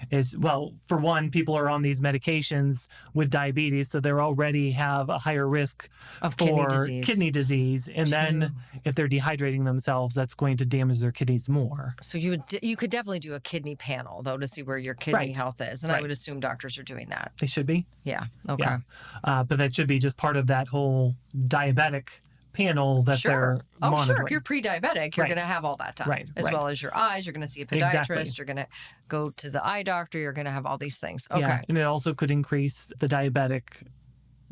For one, people are on these medications with diabetes, so they already have a higher risk of for kidney disease. And then if they're dehydrating themselves, that's going to damage their kidneys more. So you could definitely do a kidney panel, though, to see where your kidney health is. And I would assume doctors are doing that. They should be. Yeah. Okay. Yeah. But that should be just part of that whole diabetic panel that they're monitoring. Sure. If you're pre-diabetic, you're going to have all that done. As well as your eyes. You're going to see a podiatrist. Exactly. You're going to go to the eye doctor. You're going to have all these things. Okay. Yeah. And it also could increase the diabetic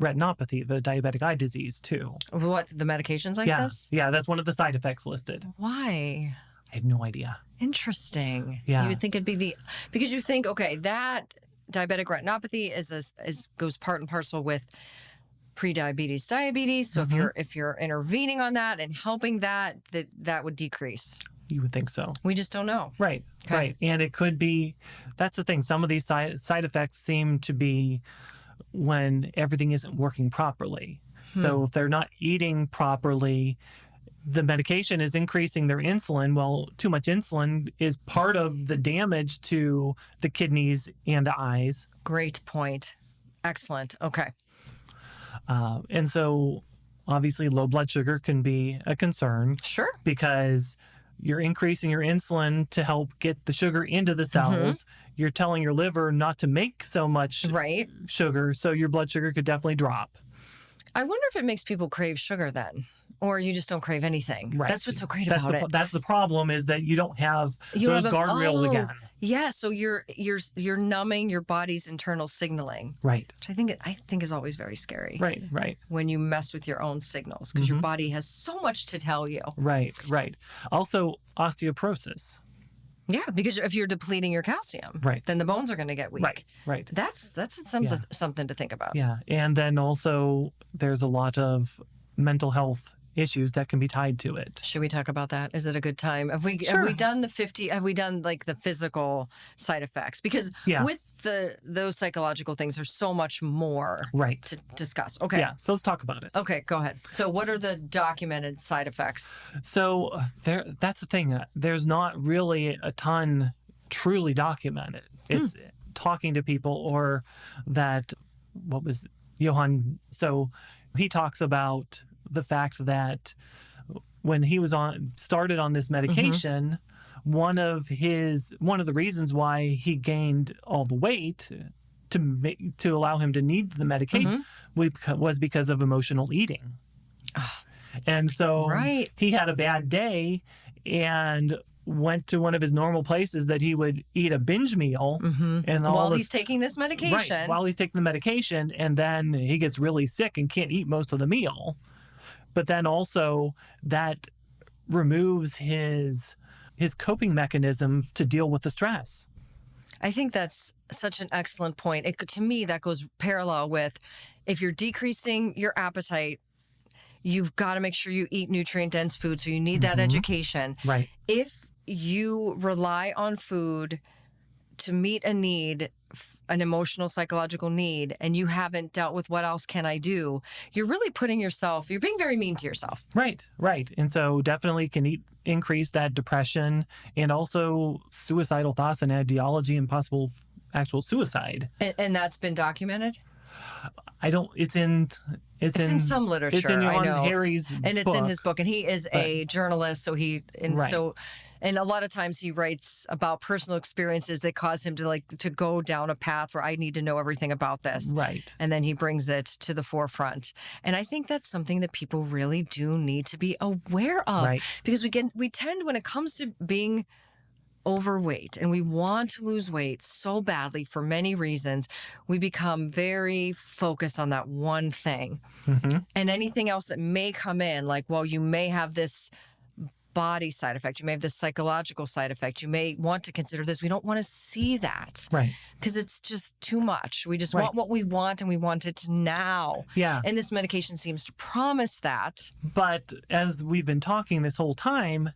retinopathy, the diabetic eye disease, too. What, the medications like this? Yeah, that's one of the side effects listed. Why? I have no idea. Interesting. Yeah. You would think it'd be because you think, okay, that diabetic retinopathy goes part and parcel with pre-diabetes, diabetes. So if you're intervening on that and helping that would decrease. You would think so. We just don't know. Right. Okay. Right. And it could be, that's the thing. Some of these side effects seem to be when everything isn't working properly. So if they're not eating properly, the medication is increasing their insulin. Well, too much insulin is part of the damage to the kidneys and the eyes. Great point. Excellent. Okay. And so obviously low blood sugar can be a concern. Sure. Because you're increasing your insulin to help get the sugar into the cells. You're telling your liver not to make so much sugar, so your blood sugar could definitely drop. I wonder if it makes people crave sugar then, or you just don't crave anything. Right. That's what's so great about it. That's the problem, is that you don't have those guardrails again. Yeah, so you're numbing your body's internal signaling. Right. Which I think is always very scary. Right. When you mess with your own signals, because your body has so much to tell you. Right. Also, osteoporosis. Yeah, because if you're depleting your calcium, then the bones are going to get weak. Right. That's something to think about. Yeah, and then also there's a lot of mental health issues that can be tied to it. Should we talk about that? Is it a good time? Have we done like the physical side effects? Because with those psychological things, there's so much more to discuss. Okay. Yeah. So let's talk about it. Okay, go ahead. So what are the documented side effects? So that's the thing. There's not really a ton truly documented. It's talking to people or that, what was Johan? So he talks about the fact that when he was started on this medication, one of the reasons why he gained all the weight to allow him to need the medication was because of emotional eating. Oh, and so he had a bad day and went to one of his normal places that he would eat a binge meal and while he's taking this medication. Right, while he's taking the medication, and then he gets really sick and can't eat most of the meal. But then also that removes his coping mechanism to deal with the stress. I think that's such an excellent point. To me, that goes parallel with if you're decreasing your appetite, you've got to make sure you eat nutrient-dense food. So you need that education. Right. If you rely on food to meet a need, an emotional, psychological need, and you haven't dealt with what else can I do, you're really you're being very mean to yourself. Right. And so definitely can increase that depression and also suicidal thoughts and ideology and possible actual suicide. And that's been documented? It's in some literature. It's in Johan Hari's and it's book. In his book, and he is a journalist. So and a lot of times he writes about personal experiences that cause him to go down a path where I need to know everything about this. Right. And then he brings it to the forefront. And I think that's something that people really do need to be aware of. Right. Because we tend, when it comes to being overweight and we want to lose weight so badly for many reasons, we become very focused on that one thing. And anything else that may come in, like, well, you may have this body side effect, you may have this psychological side effect, you may want to consider this. We don't want to see that. Right. Because it's just too much. We just want what we want, and we want it now. Yeah. And this medication seems to promise that. But as we've been talking this whole time,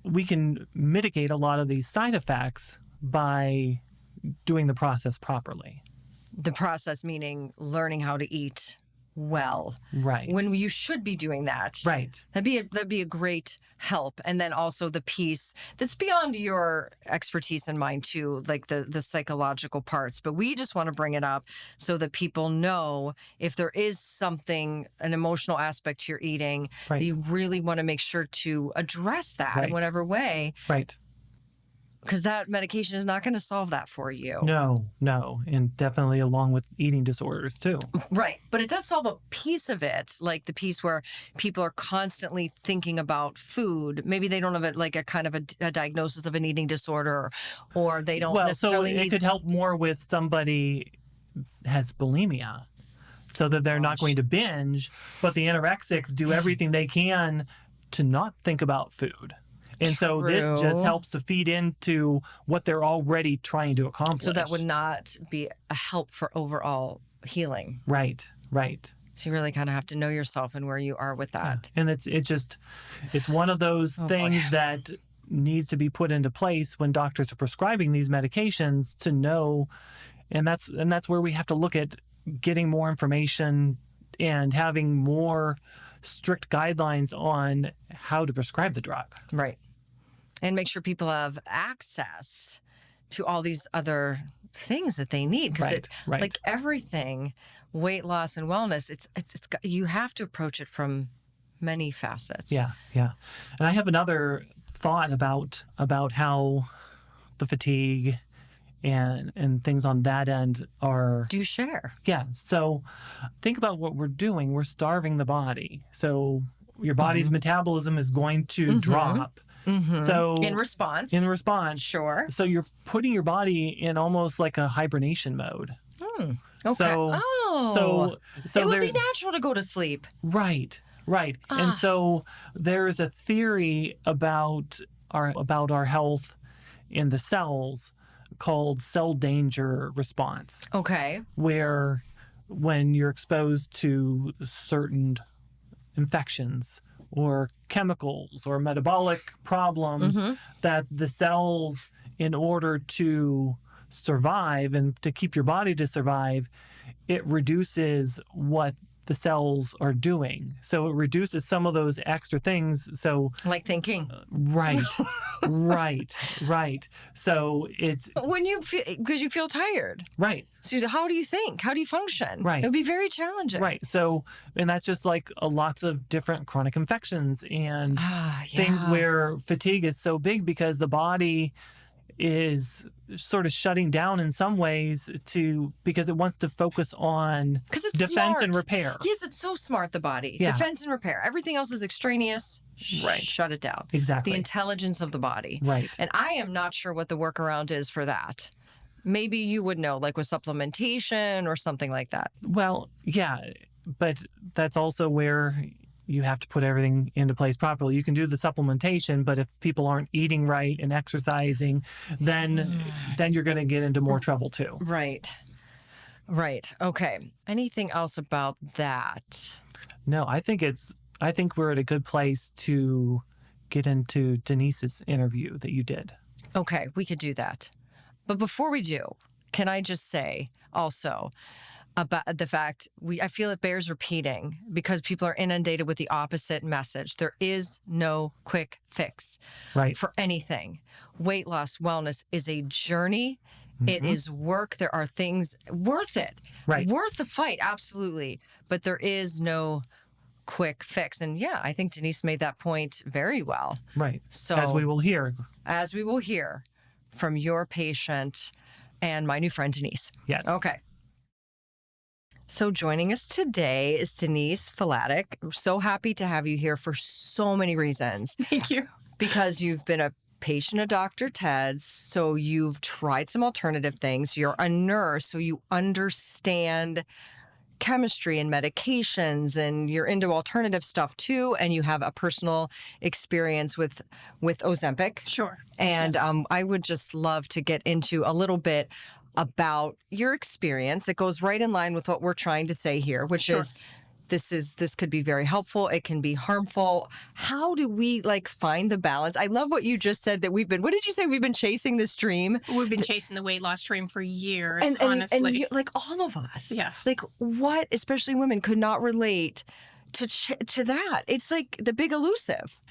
we can mitigate a lot of these side effects by doing the process properly. The process meaning learning how to eat well. Right. When you should be doing that. Right. That'd be a great help. And then also the piece that's beyond your expertise and mine too, like the psychological parts. But we just want to bring it up so that people know if there is something, an emotional aspect to your eating, that you really want to make sure to address that in whatever way. Right. Because that medication is not going to solve that for you. No. And definitely along with eating disorders too. Right. But it does solve a piece of it, like the piece where people are constantly thinking about food. Maybe they don't have a kind of a diagnosis of an eating disorder, or they don't necessarily it could help more with somebody has bulimia, so that they're not going to binge, but the anorexics do everything they can to not think about food. And so this just helps to feed into what they're already trying to accomplish. So that would not be a help for overall healing. Right. So you really kind of have to know yourself and where you are with that. Yeah. And it's one of those things that needs to be put into place when doctors are prescribing these medications to know. And that's where we have to look at getting more information and having more strict guidelines on how to prescribe the drug. Right. And make sure people have access to all these other things that they need. Because like everything, weight loss and wellness, it's you have to approach it from many facets. Yeah. And I have another thought about how the fatigue and things on that end are... Do share. Yeah. So think about what we're doing. We're starving the body. So your body's metabolism is going to drop. So in response. Sure. So you're putting your body in almost like a hibernation mode. Okay. So it would be natural to go to sleep. Right. And so there's a theory about our health in the cells called cell danger response. Okay. Where when you're exposed to certain infections or chemicals or metabolic problems that the cells, in order to survive and to keep your body to survive, it reduces what the cells are doing. So it reduces some of those extra things. So like thinking. Right. Right. So it's when you feel, because you feel tired. Right. So how do you think? How do you function? Right. It would be very challenging. Right. So, and that's just like lots of different chronic infections and things where fatigue is so big because the body is sort of shutting down in some ways because it wants to focus on defense smart. and repair. Yes, it's so smart, the body. Yeah. Defense and repair. Everything else is extraneous. Right. Shut it down. Exactly. The intelligence of the body. Right. And I am not sure what the workaround is for that. Maybe you would know, like with supplementation or something like that. Well, yeah, but that's also where you have to put everything into place properly. You can do the supplementation, but if people aren't eating right and exercising, then you're going to get into more trouble too. Right. Okay. Anything else about that? No, I think we're at a good place to get into Denise's interview that you did. Okay, we could do that. But before we do, can I just say also about the fact I feel it bears repeating because people are inundated with the opposite message. There is no quick fix for anything. Weight loss, wellness is a journey. It is work. There are things worth it, worth the fight. Absolutely. But there is no quick fix. And yeah, I think Denise made that point very well. Right. So as we will hear from your patient and my new friend, Denise. Yes. Okay. So joining us today is Denise Falatic. I'm so happy to have you here for so many reasons. Thank you. Because you've been a patient of Dr. Ted's, so you've tried some alternative things. You're a nurse, so you understand chemistry and medications, and you're into alternative stuff too, and you have a personal experience with Ozempic. Sure. And I would just love to get into a little bit about your experience. It goes right in line with what we're trying to say here, which is this could be very helpful. It can be harmful. How do we find the balance? I love what you just said that what did you say? We've been chasing this dream. We've been chasing the weight loss dream for years, honestly. And all of us. Yes. What, especially women, could not relate to that? It's like the big elusive.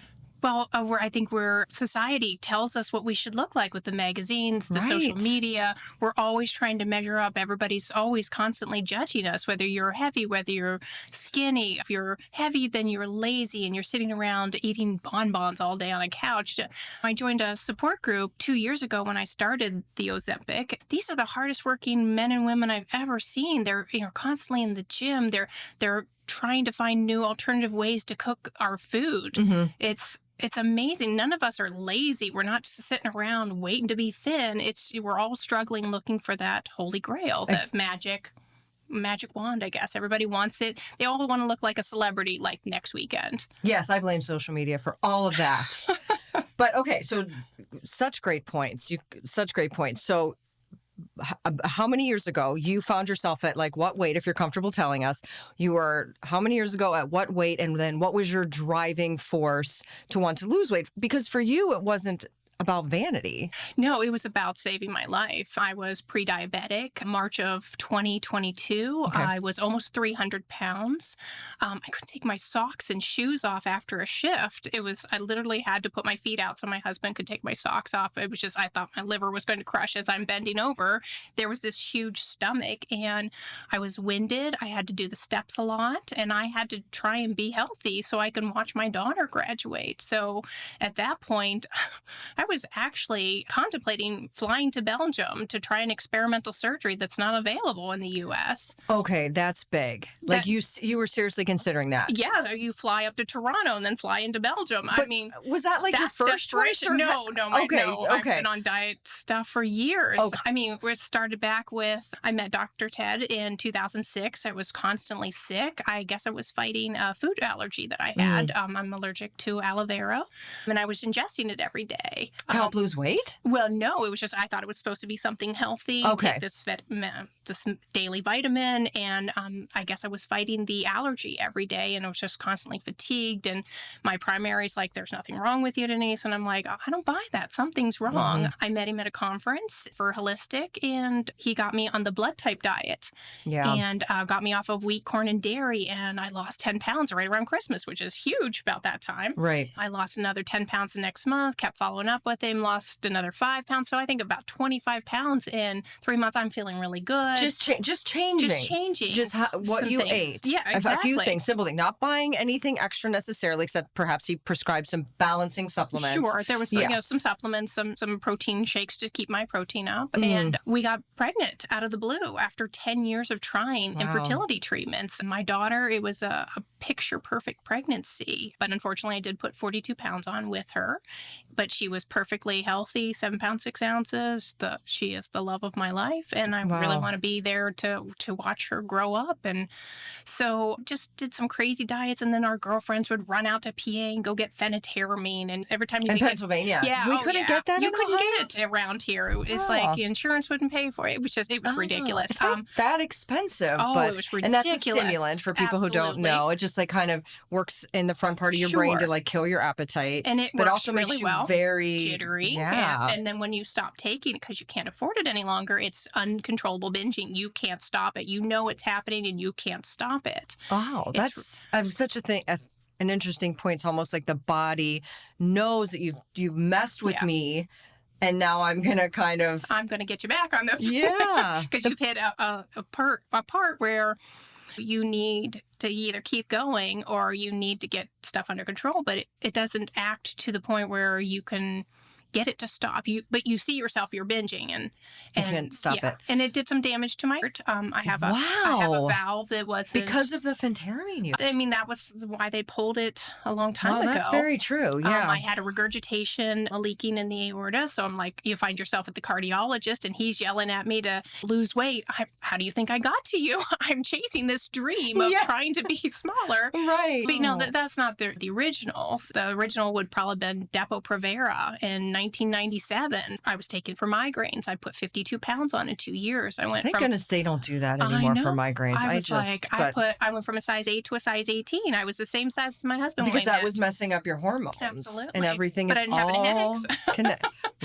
Well, I think society tells us what we should look like with the magazines, the social media. We're always trying to measure up. Everybody's always constantly judging us, whether you're heavy, whether you're skinny. If you're heavy, then you're lazy and you're sitting around eating bonbons all day on a couch. I joined a support group 2 years ago when I started the Ozempic. These are the hardest working men and women I've ever seen. They're constantly in the gym. They're trying to find new alternative ways to cook our food. It's amazing. None of us are lazy. We're not just sitting around waiting to be thin. We're all struggling looking for that holy grail, that magic wand, I guess. Everybody wants it. They all want to look like a celebrity like next weekend. Yes, I blame social media for all of that. But okay, so such great points. So how many years ago you found yourself at what weight, if you're comfortable telling us? You were how many years ago at what weight, and then what was your driving force to want to lose weight? Because for you, it wasn't about vanity. No, it was about saving my life. I was pre-diabetic. March of 2022, okay. I was almost 300 pounds. I couldn't take my socks and shoes off after a shift. I literally had to put my feet out so my husband could take my socks off. It was I thought my liver was going to crush as I'm bending over. There was this huge stomach and I was winded. I had to do the steps a lot and I had to try and be healthy so I can watch my daughter graduate. So at that point, I was actually contemplating flying to Belgium to try an experimental surgery that's not available in the U.S. Okay, that's big. You were seriously considering that? Yeah, you fly up to Toronto and then fly into Belgium. But was that your first choice? No. I've been on diet stuff for years. Okay. We started back with, I met Dr. Ted in 2006. I was constantly sick. I guess I was fighting a food allergy that I had. I'm allergic to aloe vera, and I was ingesting it every day. To help lose weight? Well, no, it was just I thought it was supposed to be something healthy. Okay. Take this this daily vitamin. And I guess I was fighting the allergy every day, and I was just constantly fatigued. And my primary's like, there's nothing wrong with you, Denise. And I'm like, I don't buy that. Something's wrong. I met him at a conference for holistic, and he got me on the blood type diet. Yeah. And got me off of wheat, corn, and dairy. And I lost 10 pounds right around Christmas, which is huge about that time. Right. I lost another 10 pounds the next month, kept following up with him, lost another 5 pounds. So I think about 25 pounds in 3 months. I'm feeling really good. Just changing. Just what you ate. Yeah, exactly. A few things, simple thing. Not buying anything extra necessarily, except perhaps he prescribed some balancing supplements. Sure. There was some supplements, some protein shakes to keep my protein up. And we got pregnant out of the blue after 10 years of trying infertility treatments. My daughter, it was a picture-perfect pregnancy. But unfortunately, I did put 42 pounds on with her. But she was perfectly healthy, 7 pounds, 6 ounces. She is the love of my life. And I really want to be there to watch her grow up. And so just did some crazy diets. And then our girlfriends would run out to PA and go get phentermine. And every time you in Pennsylvania. We couldn't get that. You couldn't get it around here. It's like the insurance wouldn't pay for it. It was ridiculous. It's not that expensive. But it was ridiculous. And that's a stimulant for people who don't know. It just like kind of works in the front part of your brain to like kill your appetite. And it also really makes you very jittery. Yes. And then when you stop taking it because you can't afford it any longer, it's uncontrollable binging. You can't stop it. You know it's happening and you can't stop it. Oh, that's such a thing. An interesting point. It's almost like the body knows that you've messed with me. And now I'm going to get you back on this. Yeah. Because you've hit a part where you need to either keep going or you need to get stuff under control. But it doesn't act to the point where you can get it to stop. But you see yourself, you're binging and you can't stop it. And it did some damage to my heart. I have a valve that wasn't because of the phentermine. I mean, that was why they pulled it a long time ago. That's very true. Yeah. I had a regurgitation, a leaking in the aorta. So I'm like, you find yourself at the cardiologist and he's yelling at me to lose weight. How do you think I got to you? I'm chasing this dream of trying to be smaller. Right. But that's not the original. The original would probably have been Depo-Provera in 1997. I was taken for migraines. I put 52 pounds on in 2 years. Thank goodness they don't do that anymore for migraines. I went from a size 8 to a size 18. I was the same size as my husband. Because that was messing up your hormones. Absolutely. And everything but is I didn't have any headaches.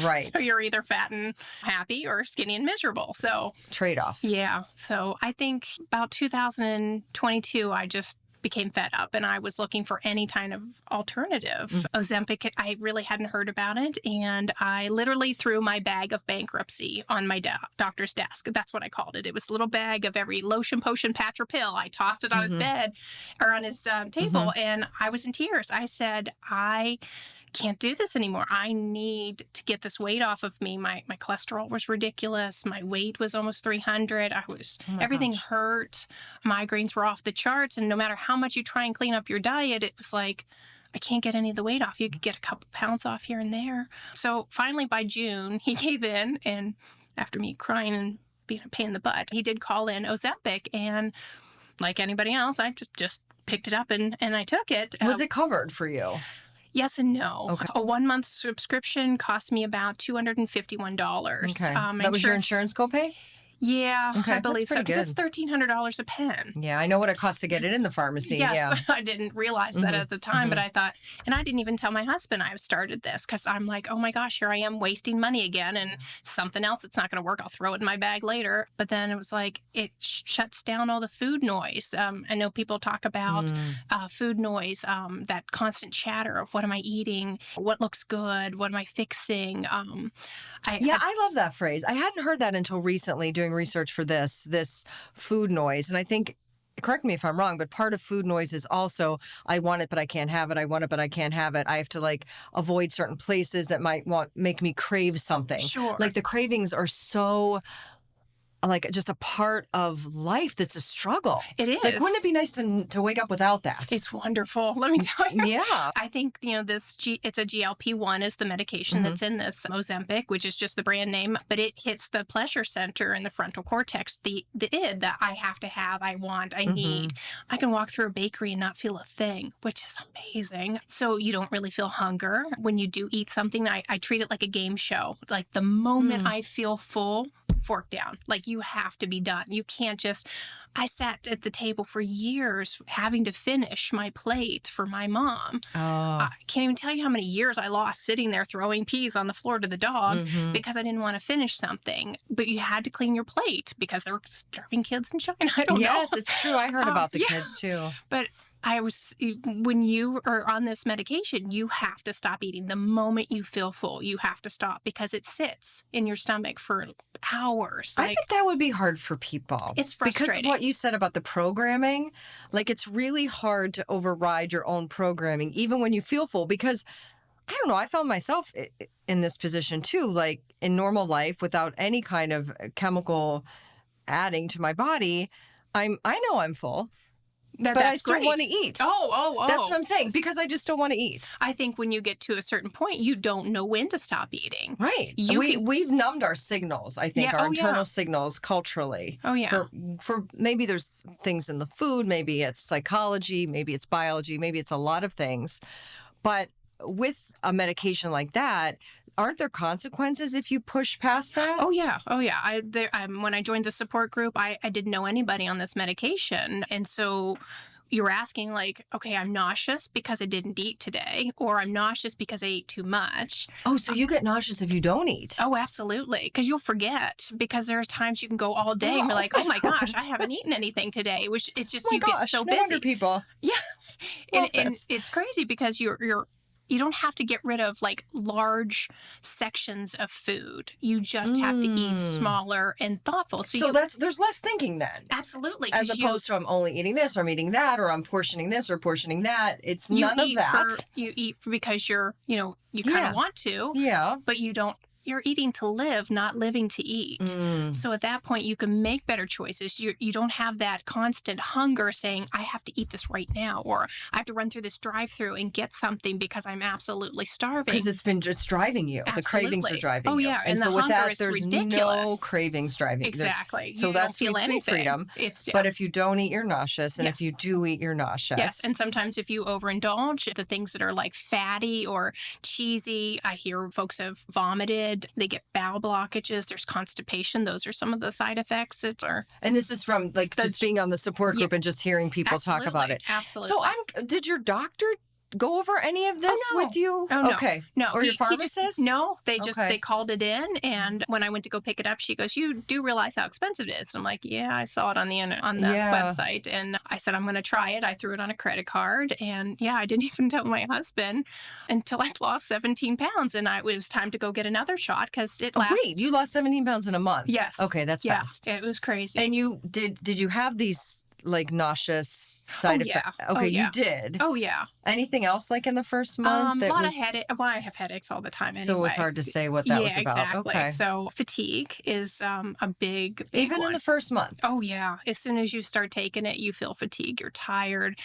Right. So you're either fat and happy or skinny and miserable. So trade-off. Yeah. So I think about 2022, I just became fed up and I was looking for any kind of alternative. Ozempic, I really hadn't heard about it. And I literally threw my bag of bankruptcy on my doctor's desk. That's what I called it. It was a little bag of every lotion, potion, patch, or pill. I tossed it on his bed or on his table and I was in tears. I said, I can't do this anymore. I need to get this weight off of me. My cholesterol was ridiculous. My weight was almost 300. Everything hurt. Migraines were off the charts. And no matter how much you try and clean up your diet, it was like, I can't get any of the weight off. You could get a couple pounds off here and there. So finally by June, he gave in. And after me crying and being a pain in the butt, he did call in Ozempic. And like anybody else, I just picked it up and I took it. Was it covered for you? Yes and no. Okay. A 1-month subscription cost me about $251. Okay. That was your insurance copay? Yeah, okay. I believe so. Because it's $1,300 a pen. Yeah, I know what it costs to get it in the pharmacy. Yes, yeah. I didn't realize that at the time, but I thought, and I didn't even tell my husband I've started this because I'm like, oh my gosh, here I am wasting money again and something else that's not going to work. I'll throw it in my bag later. But then it was like, it shuts down all the food noise. I know people talk about food noise, that constant chatter of what am I eating? What looks good? What am I fixing? I love that phrase. I hadn't heard that until recently doing research for this food noise. And I think, correct me if I'm wrong, but part of food noise is also, I want it, but I can't have it. I want it, but I can't have it. I have to like avoid certain places that might make me crave something. Sure. Like the cravings are so like just a part of life that's a struggle. It is. Like, wouldn't it be nice to wake up without that? It's wonderful. Let me tell you. Yeah. I think, it's a GLP-1 is the medication that's in this Ozempic, which is just the brand name, but it hits the pleasure center in the frontal cortex, the id that I have to have, I want, I need. I can walk through a bakery and not feel a thing, which is amazing. So you don't really feel hunger. When you do eat something, I treat it like a game show. Like the moment I feel full, fork down. Like, you have to be done. You can't just, I sat at the table for years having to finish my plate for my mom. I can't even tell you how many years I lost sitting there throwing peas on the floor to the dog because I didn't want to finish something. But you had to clean your plate because there were starving kids in China. I don't know. Yes, it's true. I heard about the kids too. But when you are on this medication, you have to stop eating. The moment you feel full, you have to stop because it sits in your stomach for hours. I think that would be hard for people. It's frustrating. Because of what you said about the programming, like, it's really hard to override your own programming, even when you feel full. Because, I don't know, I found myself in this position too, like in normal life without any kind of chemical adding to my body. I know I'm full. But I still want to eat. Oh. That's what I'm saying, because I just still want to eat. I think when you get to a certain point, you don't know when to stop eating. Right. We've numbed our signals, I think, our internal signals culturally. Oh, yeah. For maybe there's things in the food, maybe it's psychology, maybe it's biology, maybe it's a lot of things. But with a medication like that, aren't there consequences if you push past that? Oh, yeah. When I joined the support group, I didn't know anybody on this medication. And so you were asking, like, okay, I'm nauseous because I didn't eat today, or I'm nauseous because I ate too much. Oh, so you get nauseous if you don't eat? Oh, absolutely. Because you'll forget. Because there's times you can go all day and you're like, oh my gosh, I haven't eaten anything today. Which it's just, get so busy. No wonder people. Yeah. And it's crazy because you don't have to get rid of like large sections of food. You just have to eat smaller and thoughtful. So there's less thinking then. Absolutely. As opposed to I'm only eating this or I'm eating that or I'm portioning this or portioning that. It's none of that. You eat because you kind of want to. Yeah. But you're eating to live, not living to eat. So at that point, you can make better choices. You don't have that constant hunger saying, I have to eat this right now, or I have to run through this drive-through and get something because I'm absolutely starving. Because it's driving you. Absolutely. The cravings are driving you. Oh, yeah. And so the with hunger that, is there's ridiculous. no cravings driving. Exactly. So that's sweet freedom. But if you don't eat, you're nauseous. And Yes. if you do eat, you're nauseous. Yes. And sometimes if you overindulge, the things that are like fatty or cheesy, I hear folks have vomited. They get bowel blockages. There's constipation. Those are some of the side effects that are. And this is from just being on the support group and just hearing people talk about it. Absolutely. So did your doctor go over any of this with you? Oh, no. Okay. No. Or your pharmacist? They called it in. And when I went to go pick it up, she goes, you do realize how expensive it is? And I'm like, yeah, I saw it on the website. And I said, I'm going to try it. I threw it on a credit card. And I didn't even tell my husband until I lost 17 pounds. And it was time to go get another shot because it lasts. Wait, you lost 17 pounds in a month? Yes. Okay, that's fast. It was crazy. And you did you have these like nauseous side effects? Okay, you did. Oh, yeah. Anything else like in the first month? A lot of headache. Well, I have headaches all the time anyway. So it was hard to say what that was about. Exactly. Okay. So fatigue is a big Even one. in the first month? Oh, yeah. As soon as you start taking it, you feel fatigue. You're tired.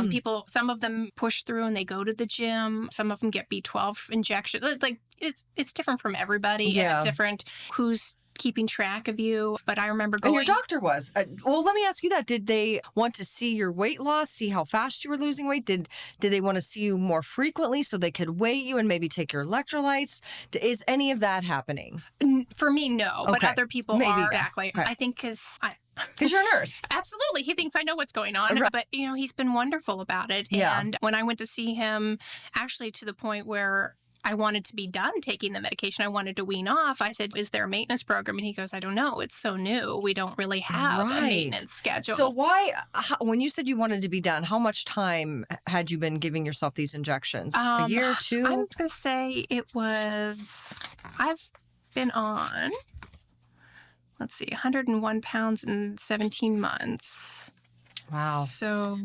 People, some of them push through and they go to the gym. Some of them get B12 injection. Like it's different from everybody. Yeah. Different who's keeping track of you. But I remember going. And your doctor was. Well, let me ask you that. Did they want to see your weight loss, see how fast you were losing weight? Did they want to see you more frequently so they could weigh you and maybe take your electrolytes? Is any of that happening? For me, no. But other people are. Exactly. Okay. I think because you're a nurse. Absolutely. He thinks I know what's going on. Right. But, he's been wonderful about it. Yeah. And when I went to see him, actually to the point where I wanted to be done taking the medication. I wanted to wean off. I said, is there a maintenance program? And he goes, I don't know. It's so new. We don't really have a maintenance schedule. So when you said you wanted to be done, how much time had you been giving yourself these injections? A year, two? I'm going to say I've been on, 101 pounds in 17 months. Wow. So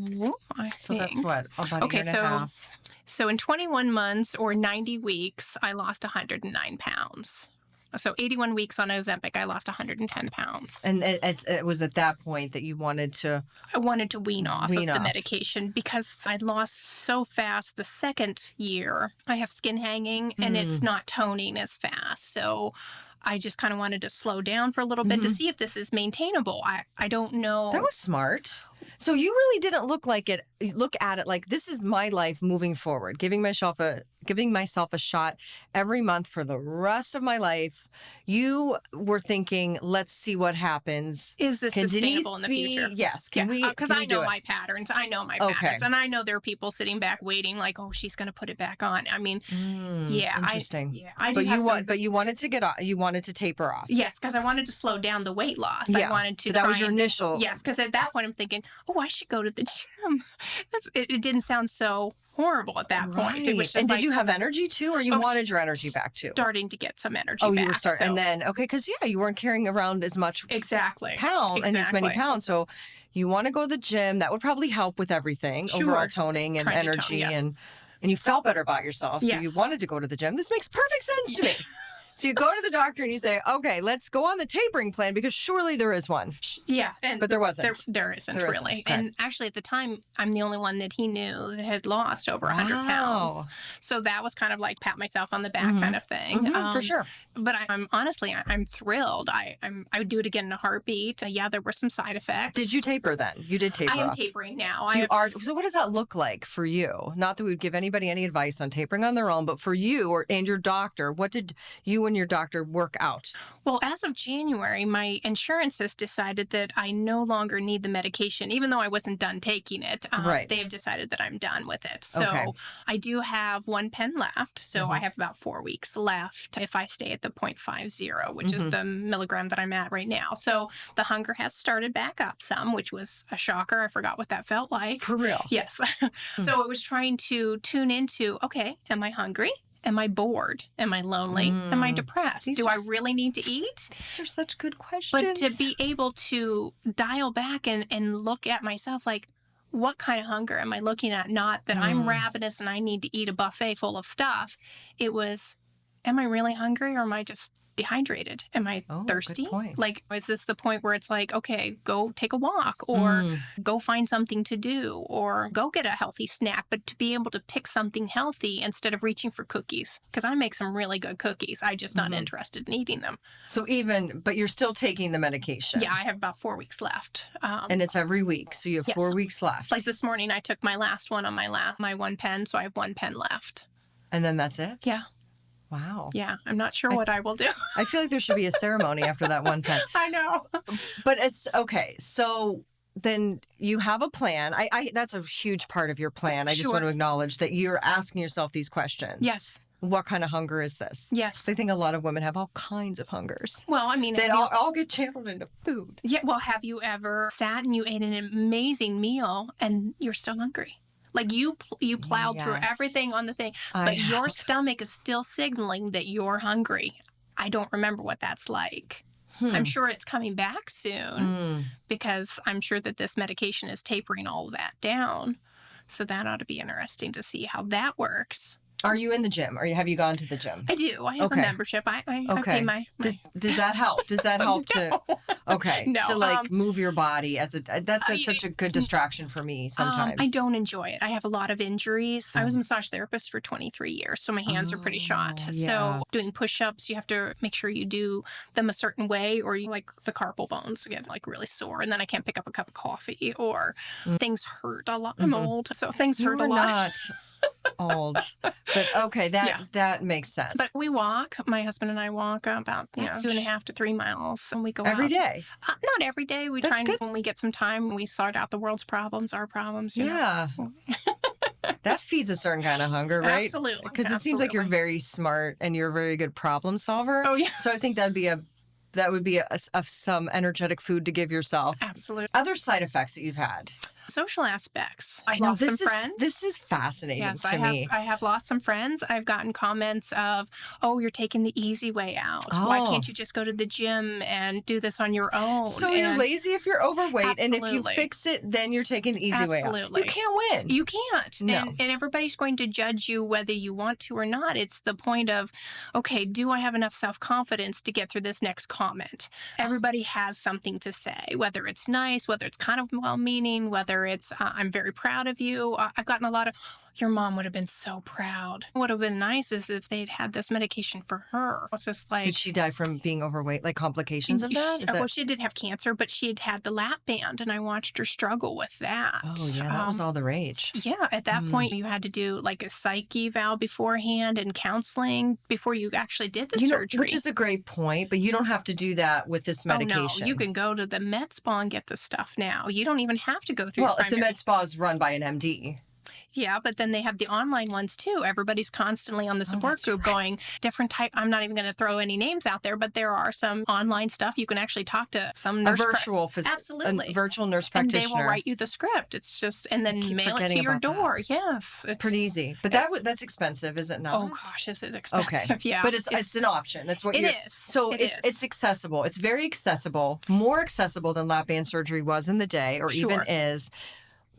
that's what, about a year and a half. So in 21 months or 90 weeks, I lost 109 pounds. So 81 weeks on Ozempic, I lost 110 pounds. And it was at that point that you wanted to... I wanted to wean off the medication because I lost so fast the second year. I have skin hanging and it's not toning as fast. So I just kind of wanted to slow down for a little bit to see if this is maintainable. I don't know. That was smart. So you really didn't look at it like this is my life moving forward, giving myself a giving myself a shot every month for the rest of my life. You were thinking, let's see what happens. Is this sustainable in the future? Yes. Because I know my patterns. I know my patterns. And I know there are people sitting back waiting like, oh, she's going to put it back on. I mean, interesting. But you wanted to get off. You wanted to taper off. Yes, because I wanted to slow down the weight loss. I wanted to. That was your initial. Yes, because at that point I'm thinking, oh, I should go to the gym. It didn't sound so horrible at that point. It was just did you have energy too, or you wanted your energy back too? Starting to get some energy. You were starting, and then because you weren't carrying around as much and as many pounds. So you want to go to the gym. That would probably help with everything, overall toning and energy, and you felt better about yourself. So you wanted to go to the gym. This makes perfect sense to me. So you go to the doctor and you say, okay, let's go on the tapering plan because surely there is one. Yeah. But there wasn't. There isn't really. Okay. And actually at the time, I'm the only one that he knew that had lost over 100 pounds. So that was kind of like pat myself on the back kind of thing. For sure. But I'm thrilled. I would do it again in a heartbeat. There were some side effects. Did you taper then? You did taper. I am tapering now. So what does that look like for you? Not that we would give anybody any advice on tapering on their own, but for you and your doctor, what did you and your doctor work out? Well, as of January, my insurance has decided that I no longer need the medication, even though I wasn't done taking it. They have decided that I'm done with it. So I do have 1 pen left. So I have about 4 weeks left if I stay at the 0.50, which is the milligram that I'm at right now. So the hunger has started back up some, which was a shocker. I forgot what that felt like. For real? Yes. So it was trying to tune into, okay, am I hungry? Am I bored? Am I lonely? Am I depressed? Do I really need to eat? These are such good questions. But to be able to dial back and look at myself like, what kind of hunger am I looking at? Not that I'm ravenous and I need to eat a buffet full of stuff. It was, am I really hungry or am I just dehydrated? Am I thirsty? Good point. Like, is this the point where it's like, okay, go take a walk or go find something to do or go get a healthy snack, but to be able to pick something healthy instead of reaching for cookies. Because I make some really good cookies. I'm just not interested in eating them. So but you're still taking the medication. Yeah, I have about 4 weeks left. And it's every week. So you have 4 weeks left. Like this morning, I took my last one on my 1 pen. So I have 1 pen left. And then that's it? Yeah. Wow. Yeah, I'm not sure what I will do. I feel like there should be a ceremony after that 1 pen. I know. But it's okay. So then you have a plan. That's a huge part of your plan. I just want to acknowledge that you're asking yourself these questions. Yes. What kind of hunger is this? Yes. I think a lot of women have all kinds of hungers. Well, I mean, that all get channeled into food. Yeah. Well, have you ever sat and you ate an amazing meal and you're still hungry? Like you plowed through everything on the thing, but your stomach is still signaling that you're hungry. I don't remember what that's like. I'm sure it's coming back soon because I'm sure that this medication is tapering all of that down. So that ought to be interesting to see how that works. Are you in the gym? Or have you gone to the gym? I do. I have a membership. I pay my... Does that help? Does that help to... Okay. No, to like move your body that's such a good distraction for me sometimes. I don't enjoy it. I have a lot of injuries. I was a massage therapist for 23 years, so my hands are pretty shot. Yeah. So doing push-ups, you have to make sure you do them a certain way or you like the carpal bones get like really sore and then I can't pick up a cup of coffee or things hurt a lot. I'm old, so things hurt a lot. Not old. But okay, that makes sense. But we walk. My husband and I walk about 2.5 to 3 miles, and we go every out. Day. Not every day. We try and when we get some time, we sort out the world's problems, our problems. You know. That feeds a certain kind of hunger, right? Absolutely. Because it seems like you're very smart and you're a very good problem solver. Oh yeah. So I think that would be some energetic food to give yourself. Absolutely. Other side effects that you've had. Social aspects. I lost some friends. This is fascinating to me. I have lost some friends. I've gotten comments of, oh, you're taking the easy way out. Oh. Why can't you just go to the gym and do this on your own? So you're lazy if you're overweight, and if you fix it, then you're taking the easy way out. You can't win. You can't. No. And everybody's going to judge you whether you want to or not. It's the point of, okay, do I have enough self-confidence to get through this next comment? Everybody has something to say, whether it's nice, whether it's kind of well-meaning, whether it's, I'm very proud of you. I've gotten a lot of, your mom would have been so proud. What would have been nice is if they'd had this medication for her. It's just like... Did she die from being overweight, like complications of that? Well, she did have cancer, but she had the lap band, and I watched her struggle with that. Oh, yeah, that was all the rage. Yeah, at that point, you had to do like a psych eval beforehand and counseling before you actually did the surgery. Which is a great point, but you don't have to do that with this medication. Oh, no, you can go to the med spa and get the stuff now. You don't even have to go through if the med spa is run by an MD. Yeah, but then they have the online ones too. Everybody's constantly on the support group going different type. I'm not even going to throw any names out there, but there are some online stuff. You can actually talk to some nurse. A virtual nurse practitioner. And they will write you the script. It's just, and then mail it to your door. That. Yes. It's pretty easy. But that's expensive, is it not? Oh gosh, is it expensive? Okay. Yeah. But it's an option. That's what it is. So it's accessible. It's very accessible, more accessible than lap band surgery was in the day, or even is.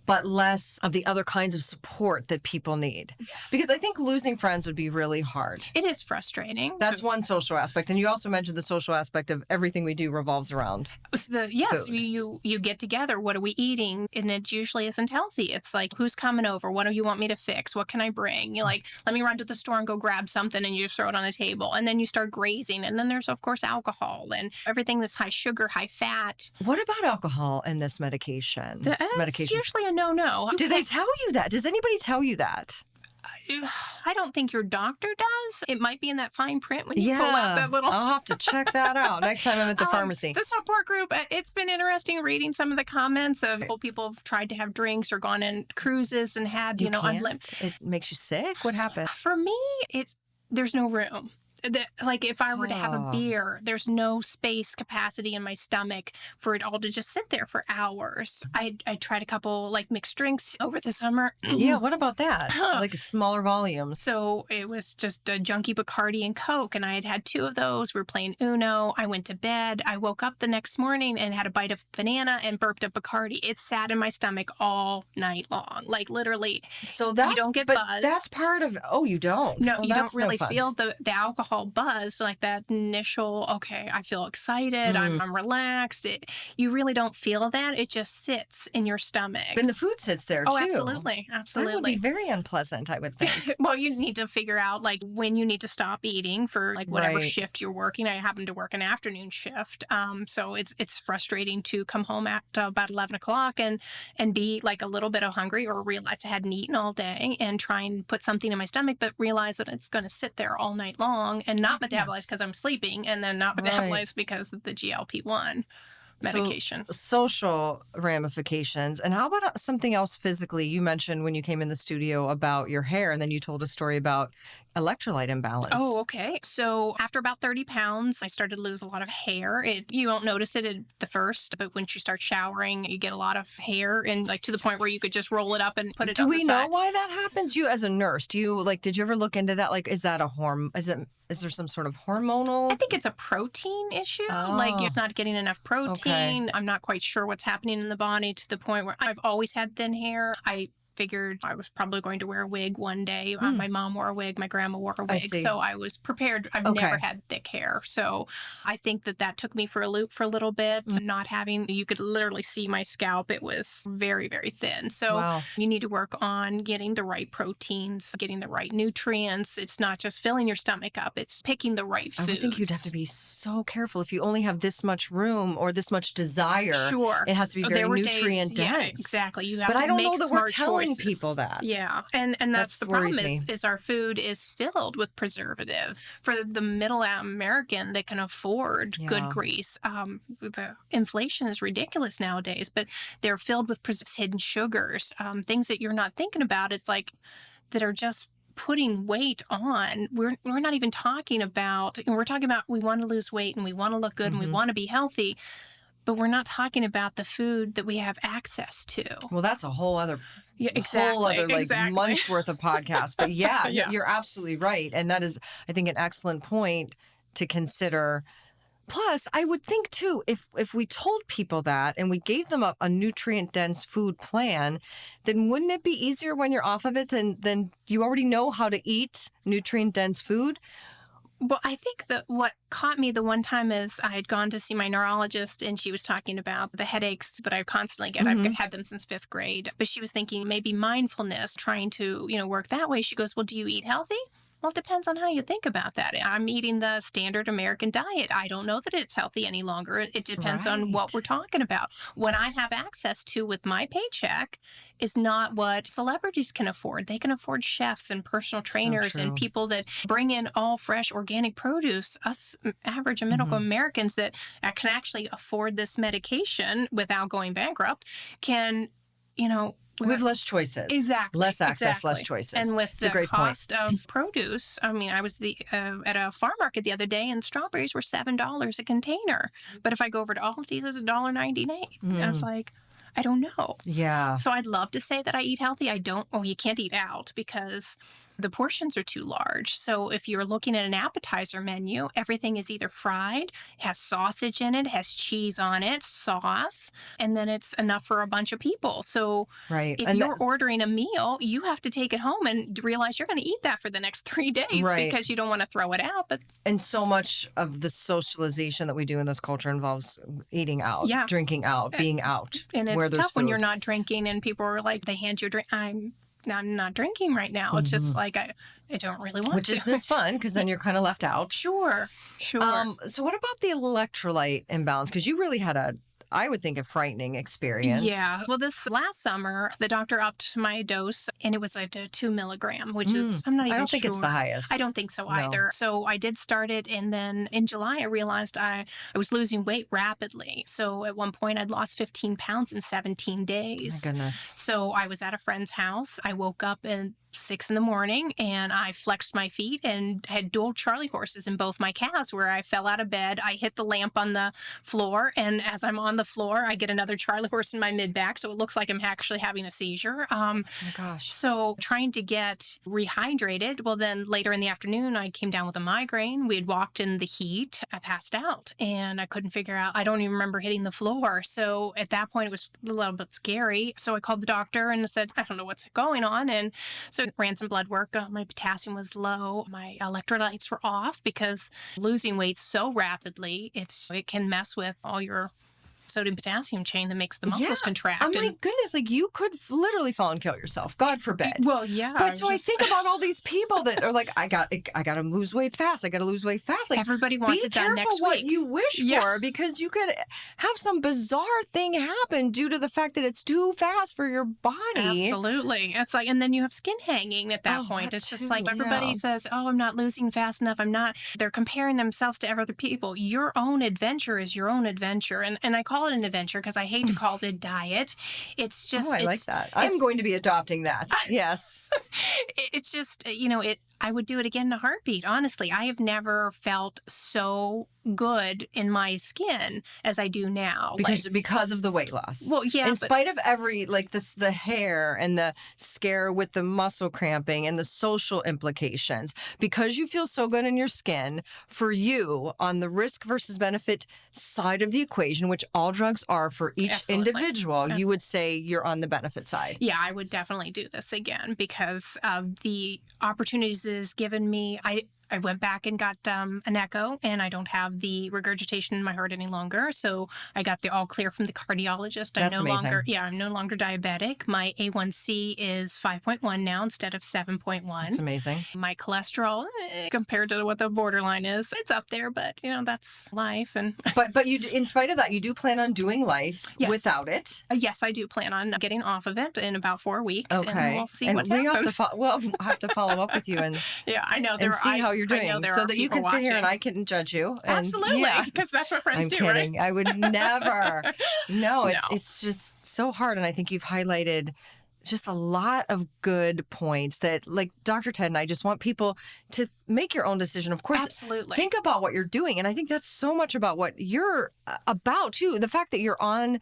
But less of the other kinds of support that people need. Yes. Because I think losing friends would be really hard. It is frustrating. That's one social aspect. And you also mentioned the social aspect of everything we do revolves around food. You get together. What are we eating? And it usually isn't healthy. It's like, who's coming over? What do you want me to fix? What can I bring? You're like, let me run to the store and go grab something, and you just throw it on the table. And then you start grazing. And then there's, of course, alcohol and everything that's high sugar, high fat. What about alcohol in this medication? It's usually a no. Do they tell you that? Does anybody tell you that? I don't think your doctor does. It might be in that fine print when you pull out that little... I'll have to check that out next time I'm at the pharmacy. The support group, it's been interesting reading some of the comments of people have tried to have drinks or gone on cruises and had, unlimited. It makes you sick? What happened? For me, there's no room. Like if I were to have a beer, there's no space capacity in my stomach for it all to just sit there for hours. I tried a couple like mixed drinks over the summer. Yeah, what about that? Like a smaller volume. So it was just a junky Bacardi and Coke, and I had 2 of those. We were playing Uno. I went to bed. I woke up the next morning and had a bite of banana and burped up Bacardi. It sat in my stomach all night long, like literally. So you don't get buzzed. That's part of. Oh, you don't. No, you don't really feel the alcohol buzz, like that initial, okay, I feel excited, I'm relaxed. You really don't feel that. It just sits in your stomach. And the food sits there, too. Oh, absolutely. That would be very unpleasant, I would think. Well, you need to figure out, like, when you need to stop eating for, like, whatever shift you're working. I happen to work an afternoon shift, so it's frustrating to come home at about 11 o'clock and be, like, a little bit hungry or realize I hadn't eaten all day and try and put something in my stomach, but realize that it's going to sit there all night long and not metabolize because I'm sleeping, and then not metabolize because of the GLP-1 medication. So, social ramifications. And how about something else physically? You mentioned when you came in the studio about your hair, and then you told a story about electrolyte imbalance. Oh, okay. So after about 30 pounds, I started to lose a lot of hair. You won't notice it at the first, but once you start showering, you get a lot of hair, and like to the point where you could just roll it up and put it on the side. Do we know why that happens? You as a nurse, did you ever look into that? Like, is that a is there some sort of hormonal? I think it's a protein issue. Like it's not getting enough protein. Okay. I'm not quite sure what's happening in the body to the point where I've always had thin hair. I figured I was probably going to wear a wig one day. My mom wore a wig. My grandma wore a wig. So I was prepared. I've never had thick hair. So I think that took me for a loop for a little bit. Not having, you could literally see my scalp. It was very, very thin. So you need to work on getting the right proteins, getting the right nutrients. It's not just filling your stomach up. It's picking the right foods. I would think you'd have to be so careful if you only have this much room or this much desire. Sure. It has to be very nutrient dense. Yeah, exactly. You have to I don't make know that smart we're telling choices. people that. Yeah. And that's the problem is our food is filled with preservative. For the middle American that can afford good grease, the inflation is ridiculous nowadays, but they're filled with hidden sugars, things that you're not thinking about. It's like that are just putting weight on. We're not even talking about, we're talking about we want to lose weight and we want to look good and we want to be healthy. But we're not talking about the food that we have access to. Well, that's a whole other, exactly. month's worth of podcast. But you're absolutely right. And that is, I think, an excellent point to consider. Plus, I would think, too, if we told people that and we gave them a nutrient-dense food plan, then wouldn't it be easier when you're off of it than you already know how to eat nutrient-dense food? Well, I think that what caught me the one time is I had gone to see my neurologist and she was talking about the headaches that I constantly get. I've had them since 5th grade. But she was thinking maybe mindfulness, trying to, work that way. She goes, well, do you eat healthy? Well, it depends on how you think about that. I'm eating the standard American diet. I don't know that it's healthy any longer. It depends on what we're talking about. What I have access to with my paycheck is not what celebrities can afford. They can afford chefs and personal trainers and people that bring in all fresh organic produce. Us average and middle Americans that can actually afford this medication without going bankrupt can, we have less choices. Exactly. Less access, less choices. And with the cost of produce, I mean, I was at a farm market the other day and strawberries were $7 a container. But if I go over to Aldi's, it's $1.98. I was like, I don't know. Yeah. So I'd love to say that I eat healthy. I don't. Oh, you can't eat out because the portions are too large. So if you're looking at an appetizer menu, everything is either fried, has sausage in it, has cheese on it, sauce, and then it's enough for a bunch of people. So if you're ordering a meal, you have to take it home and realize you're going to eat that for the next 3 days because you don't want to throw it out. And so much of the socialization that we do in this culture involves eating out, drinking out, being out. And it's tough when you're not drinking and people are like, they hand you a drink. I'm not drinking right now. It's just like, I don't really want to. Which isn't as fun because then you're kind of left out. Sure. So what about the electrolyte imbalance? Because you really had I would think, a frightening experience. Yeah. Well, this last summer, the doctor upped my dose and it was like a 2 milligram, which is, I'm not even sure. I don't think it's the highest. I don't think so either. So I did start it. And then in July, I realized I was losing weight rapidly. So at one point, I'd lost 15 pounds in 17 days. My goodness. So I was at a friend's house. I woke up and 6 a.m. and I flexed my feet and had dual Charlie horses in both my calves where I fell out of bed. I hit the lamp on the floor. And as I'm on the floor, I get another Charlie horse in my mid-back. So it looks like I'm actually having a seizure. Oh my gosh. So trying to get rehydrated. Well, then later in the afternoon, I came down with a migraine. We had walked in the heat. I passed out and I couldn't figure out. I don't even remember hitting the floor. So at that point, it was a little bit scary. So I called the doctor and said, I don't know what's going on. And so ran some blood work. My potassium was low. My electrolytes were off because losing weight so rapidly, it can mess with all your sodium potassium chain that makes the muscles contract. Oh my goodness, like you could literally fall and kill yourself. God forbid. Well, yeah. But so I think about all these people that are like, I got to lose weight fast. I got to lose weight fast. Like everybody wants it done next week. Be careful what you wish for because you could have some bizarre thing happen due to the fact that it's too fast for your body. Absolutely. It's like, and then you have skin hanging at that point. It's just like everybody says, oh, I'm not losing fast enough. I'm not. They're comparing themselves to other people. Your own adventure is your own adventure. And I call it an adventure because I hate to call it a diet. It's just. I like that. I'm going to be adopting that. Yes. It's just, I would do it again in a heartbeat. Honestly, I have never felt so good in my skin as I do now. Because of the weight loss. Well, yeah. In spite of the hair and the scare with the muscle cramping and the social implications, because you feel so good in your skin, for you on the risk versus benefit side of the equation, which all drugs are for each individual, you would say you're on the benefit side. Yeah, I would definitely do this again because of the opportunities it has given me. I went back and got an echo, and I don't have the regurgitation in my heart any longer. So I got the all clear from the cardiologist. That's amazing. I'm no longer diabetic. My A1C is 5.1 now instead of 7.1. That's amazing. My cholesterol, compared to what the borderline is, it's up there, but that's life. And but you, in spite of that, you do plan on doing life without it. Yes, I do plan on getting off of it in about 4 weeks. Okay, and we'll see what happens. We'll have to follow up with you and I know and see how you're doing, so that you can sit here and I can judge you. And, absolutely, because that's what friends do, kidding. Right? I would never. No, it's just so hard, and I think you've highlighted just a lot of good points that, like Dr. Ted and I just want people to make your own decision. Of course, absolutely. Think about what you're doing, and I think that's so much about what you're about too. The fact that you're on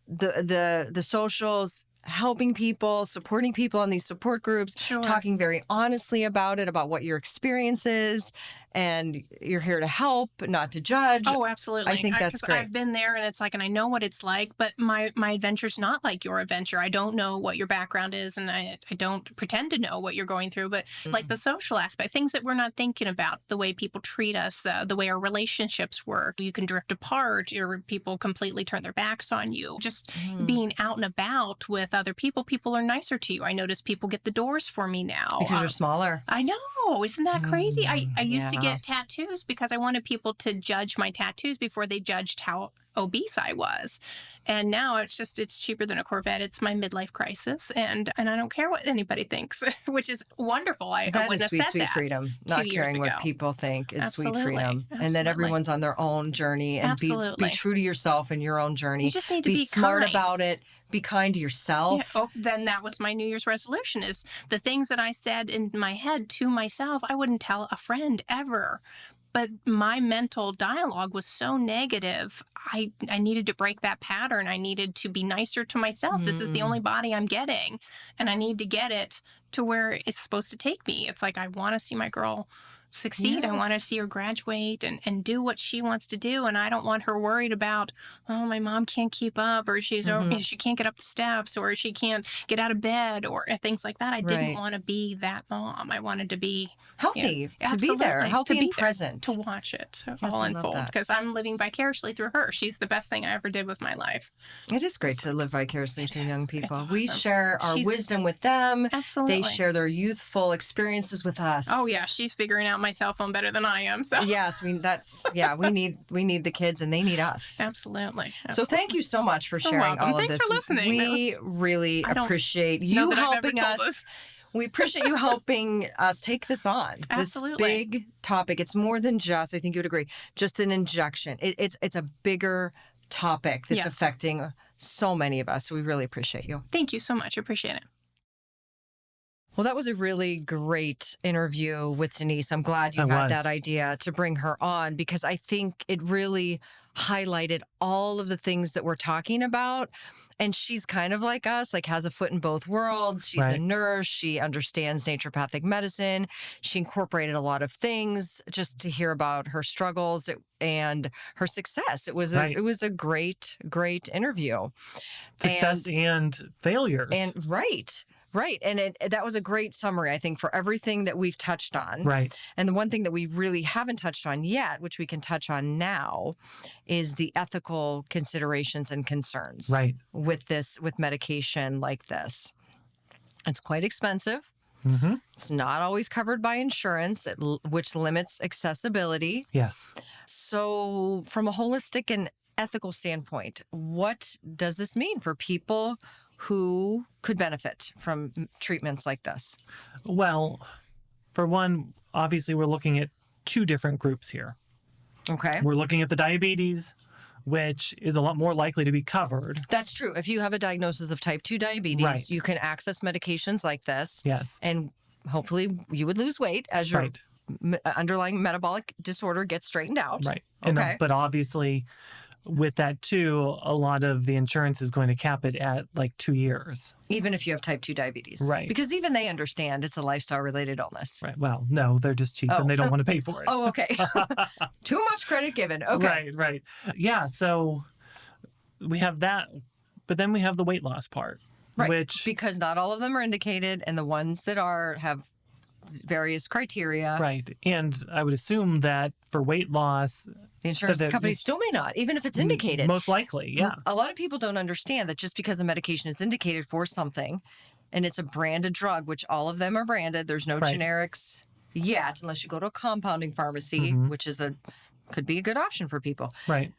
the socials, helping people, supporting people on these support groups, talking very honestly about it, about what your experience is, and you're here to help, not to judge. Oh, absolutely. I think that's great. I've been there, and it's like, and I know what it's like, but my adventure's not like your adventure. I don't know what your background is, and I don't pretend to know what you're going through, but like the social aspect, things that we're not thinking about, the way people treat us, the way our relationships work. You can drift apart, or people completely turn their backs on you. Just being out and about with other people are nicer to you. I notice people get the doors for me now. Because you're smaller. I know. Isn't that crazy? I used to get tattoos because I wanted people to judge my tattoos before they judged how obese I was. And now it's cheaper than a Corvette. It's my midlife crisis. And I don't care what anybody thinks, which is wonderful. I wouldn't have said sweet that freedom. Not caring what people think is sweet freedom. And then everyone's on their own journey, and be true to yourself in your own journey. You just need to be smart kind about it. Be kind to yourself. Yeah. Oh, then that was my New Year's resolution, is the things that I said in my head to myself, I wouldn't tell a friend ever. But my mental dialogue was so negative. I needed to break that pattern. I needed to be nicer to myself. This is the only body I'm getting, and I need to get it to where it's supposed to take me. It's like, I want to see my girl succeed. I want to see her graduate and do what she wants to do. And I don't want her worried about, oh, my mom can't keep up, or she can't get up the steps, or she can't get out of bed, or things like that. I didn't want to be that mom. I wanted to be healthy, to be there, healthy and present. To watch it all unfold, because I'm living vicariously through her. She's the best thing I ever did with my life. It is great to live vicariously through young people. Awesome. We share our wisdom with them. Absolutely. They share their youthful experiences with us. Oh, yeah. She's figuring out my cell phone better than I am. So yes, we need the kids, and they need us. Absolutely. So thank you so much for sharing all of this. Thanks for listening. We really appreciate you helping us. We appreciate you helping us take this on. Absolutely. This big topic. It's more than just, I think you would agree, just an injection. It's a bigger topic that's affecting so many of us. So we really appreciate you. Thank you so much. I appreciate it. Well, that was a really great interview with Denise. I'm glad you had that idea to bring her on, because I think it really highlighted all of the things that we're talking about. And she's kind of like us, like has a foot in both worlds. She's a nurse. She understands naturopathic medicine. She incorporated a lot of things just to hear about her struggles and her success. It was a great interview. Success and failures. Right. And that was a great summary, I think, for everything that we've touched on. Right. And the one thing that we really haven't touched on yet, which we can touch on now, is the ethical considerations and concerns with medication like this. It's quite expensive. Mm-hmm. It's not always covered by insurance, which limits accessibility. Yes. So from a holistic and ethical standpoint, what does this mean for people who could benefit from treatments like this? Well, for one, obviously we're looking at two different groups here. Okay. We're looking at the diabetes, which is a lot more likely to be covered. That's true. If you have a diagnosis of type 2 diabetes, you can access medications like this. Yes. And hopefully you would lose weight as your underlying metabolic disorder gets straightened out. Right. Okay. But obviously, with that too, a lot of the insurance is going to cap it at like 2 years. Even if you have type 2 diabetes. Right. Because even they understand it's a lifestyle-related illness. Right. Well, no, they're just cheap and they don't want to pay for it. Oh, okay. Too much credit given. Okay. Right. Yeah, so we have that, but then we have the weight loss part. Right. Because not all of them are indicated, and the ones that are have various criteria. Right. And I would assume that for weight loss, the insurance companies still may not, even if it's indicated. Most likely, yeah. A lot of people don't understand that just because a medication is indicated for something and it's a branded drug, which all of them are branded, there's no generics yet, unless you go to a compounding pharmacy, which is could be a good option for people. Right.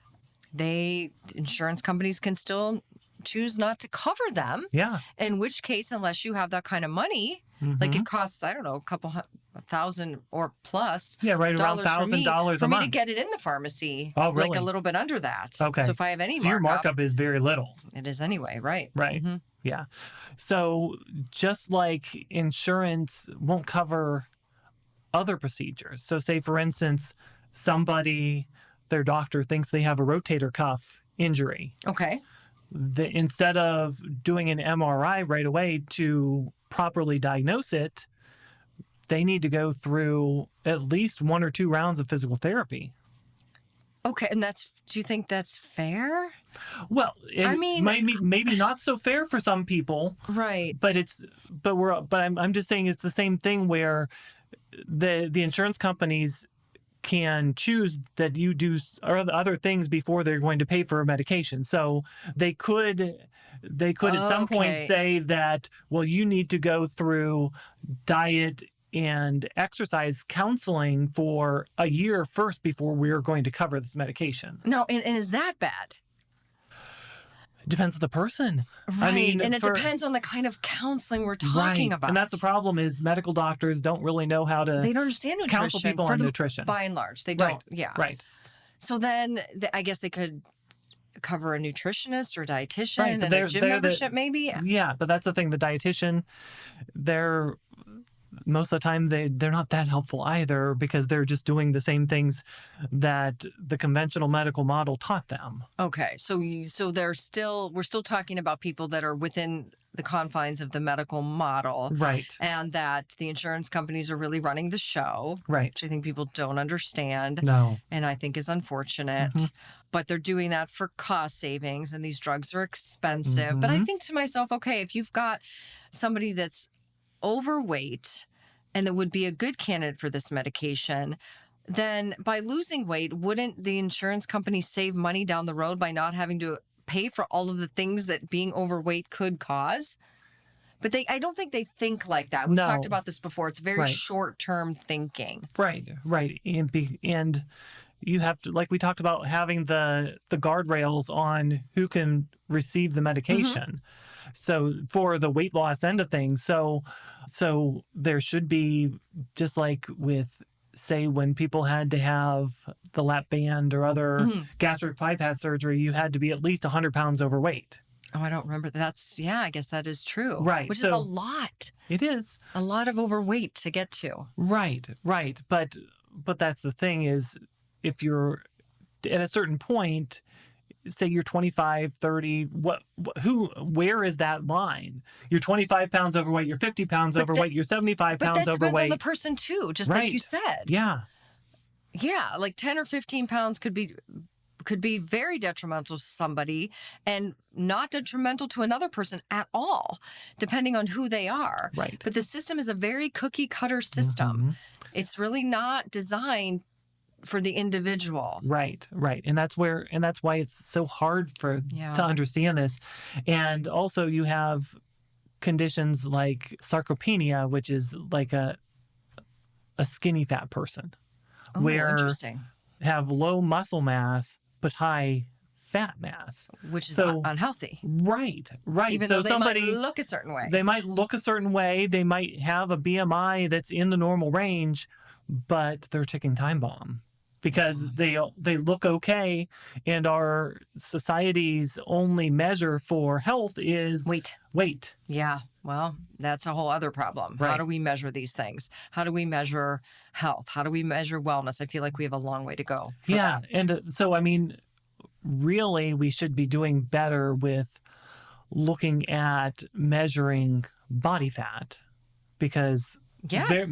Insurance companies can still choose not to cover them. Yeah. In which case, unless you have that kind of money, like it costs, I don't know, a couple $1,000 or plus. Yeah, right around $1,000 for me to get it in the pharmacy. Oh, really? Like a little bit under that. Okay. So if I have any your markup is very little. It is anyway, right? Right. Mm-hmm. Yeah. So just like insurance won't cover other procedures. So say, for instance, their doctor thinks they have a rotator cuff injury. Okay. instead of doing an MRI right away to properly diagnose it, they need to go through at least 1 or 2 rounds of physical therapy. Okay, and do you think that's fair? Well, it maybe not so fair for some people, right? But I'm just saying it's the same thing where the insurance companies can choose that you do other things before they're going to pay for a medication. So they could at some point say that, well, you need to go through diet and exercise counseling for a year first before we're going to cover this medication. No, and is that bad? It depends on the person. Right, and it depends on the kind of counseling we're talking about. And that's the problem is medical doctors don't really know how to They don't understand nutrition. Counsel people on nutrition. By and large, they don't. Right. Yeah. Right. So then I guess they could cover a nutritionist or a dietitian and a gym membership maybe? Yeah, but that's the thing. The dietitian, most of the time they're not that helpful either because they're just doing the same things that the conventional medical model taught them. Okay, so we're still talking about people that are within the confines of the medical model, right? And that the insurance companies are really running the show, right? Which I think people don't understand, no, and I think is unfortunate. Mm-hmm. But they're doing that for cost savings, and these drugs are expensive. Mm-hmm. But I think to myself, okay, if you've got somebody that's overweight and that would be a good candidate for this medication, then by losing weight, wouldn't the insurance company save money down the road by not having to pay for all of the things that being overweight could cause? But I don't think they think like that. We've talked about this before. It's very short-term thinking. Right. And you have to, like we talked about, having the guardrails on who can receive the medication. Mm-hmm. So for the weight loss end of things, so there should be, just like with, say, when people had to have the lap band or other gastric bypass surgery, you had to be at least 100 pounds overweight. Oh, I don't remember. I guess that is true. Right. Which is a lot. It is. A lot of overweight to get to. Right. But that's the thing is, if you're at a certain point, say you're 25, 30, where is that line? You're 25 pounds overweight, you're 50 pounds overweight, you're 75 pounds overweight. But that depends on the person too, just like you said. Yeah. Yeah, like 10 or 15 pounds could be very detrimental to somebody and not detrimental to another person at all, depending on who they are. Right. But the system is a very cookie cutter system. Mm-hmm. It's really not designed for the individual. Right. And that's why it's so hard to understand this. And also you have conditions like sarcopenia, which is like a skinny fat person. Oh, where interesting. Have low muscle mass but high fat mass, which is unhealthy. Right. Even though they might look a certain way. They might look a certain way. They might have a BMI that's in the normal range, but they're a ticking time bomb because they look okay, and our society's only measure for health is weight. Yeah. Well, that's a whole other problem. Right. How do we measure these things? How do we measure health? How do we measure wellness? I feel like we have a long way to go. Yeah. And so, I mean, really, we should be doing better with looking at measuring body fat because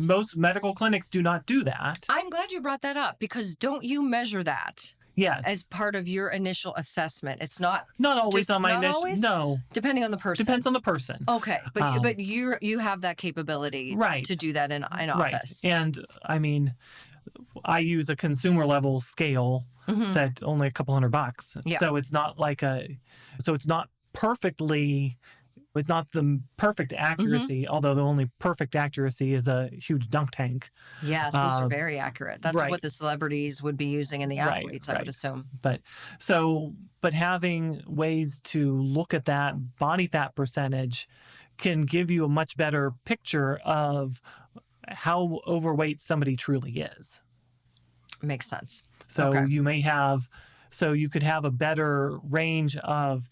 most medical clinics do not do that. I'm glad you brought that up because don't you measure that? Yes. As part of your initial assessment. It's not always on my initial. Always? No. Depending on the person. Depends on the person. Okay. But you have that capability to do that in office. Right. And I mean, I use a consumer level scale that only a couple $100. Yeah. So it's not it's not perfectly. It's not the perfect accuracy, although the only perfect accuracy is a huge dunk tank. Yes, those are very accurate. That's what the celebrities would be using in the athletes, I would assume. But having ways to look at that body fat percentage can give you a much better picture of how overweight somebody truly is. Makes sense. So you could have a better range of,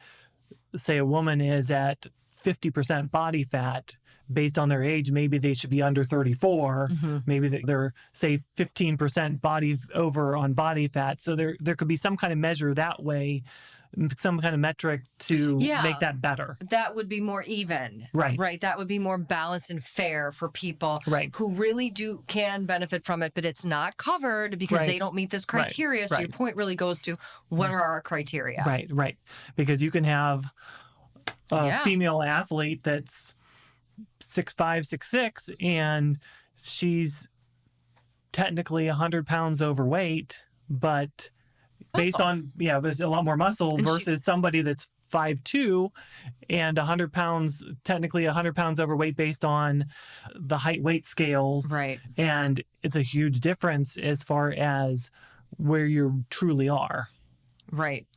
say a woman is at 50% body fat based on their age. Maybe they should be under 34. Mm-hmm. Maybe they're say 15% body over on body fat. So there could be some kind of measure that way some kind of metric to make that better. That would be more even. Right. Right. That would be more balanced and fair for people who really can benefit from it, but it's not covered because they don't meet this criteria. So your point really goes to what are our criteria? Right. Because you can have a female athlete that's 6'5", 6'6", and she's technically 100 pounds overweight, but based on, but a lot more muscle and versus somebody that's 5'2" and 100 pounds, technically 100 pounds overweight based on the height weight scales. Right. And it's a huge difference as far as where you truly are. Right.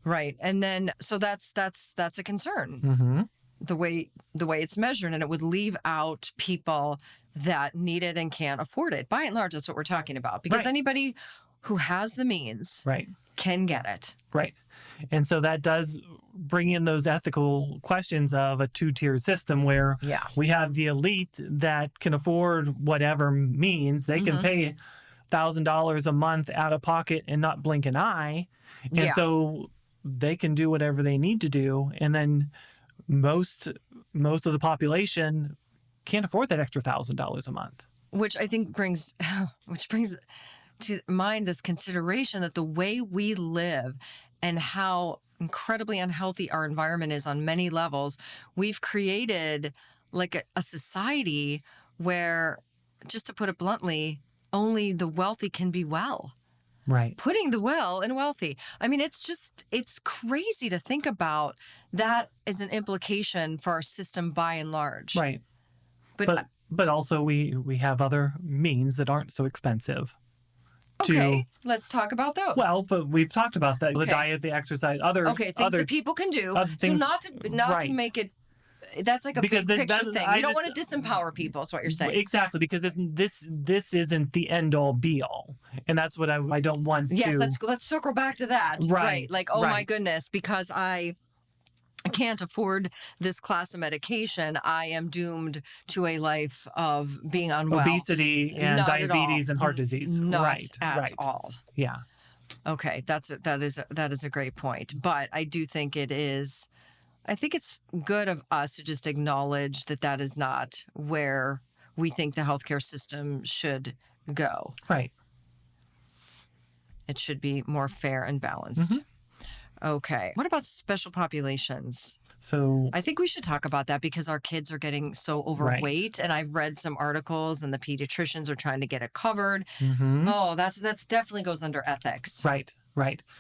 Right. And then, so that's a concern. Mm-hmm. The way it's measured, and it would leave out people that need it and can't afford it. By and large, that's what we're talking about, because anybody who has the means can get it. Right. And so that does bring in those ethical questions of a two-tier system where we have the elite that can afford whatever means. They can pay $1,000 a month out of pocket and not blink an eye. And so they can do whatever they need to do. And then most of the population can't afford that extra $1,000 a month. Which I think brings to mind this consideration that the way we live and how incredibly unhealthy our environment is on many levels, we've created like a society where, just to put it bluntly, only the wealthy can be well. Right. Putting the well in wealthy. I mean, it's crazy to think about that as an implication for our system by and large. Right. But also we have other means that aren't so expensive. Okay, let's talk about those. Well, but we've talked about that. The diet, the exercise, things that people can do. So not to make it, that's like a big picture thing. You don't want to disempower people, is what you're saying. Exactly, because this isn't the end all be all. And that's what I don't want to. Yes, let's circle back to that. Right. Like, my goodness, because I can't afford this class of medication, I am doomed to a life of being unwell. Obesity and diabetes and heart disease. Not at all. Yeah. Okay, that is a great point. But I do think it's good of us to just acknowledge that is not where we think the healthcare system should go. Right. It should be more fair and balanced. Mm-hmm. Okay. What about special populations? So I think we should talk about that because our kids are getting so overweight, and I've read some articles, and the pediatricians are trying to get it covered. Mm-hmm. Oh, that's definitely goes under ethics. Right.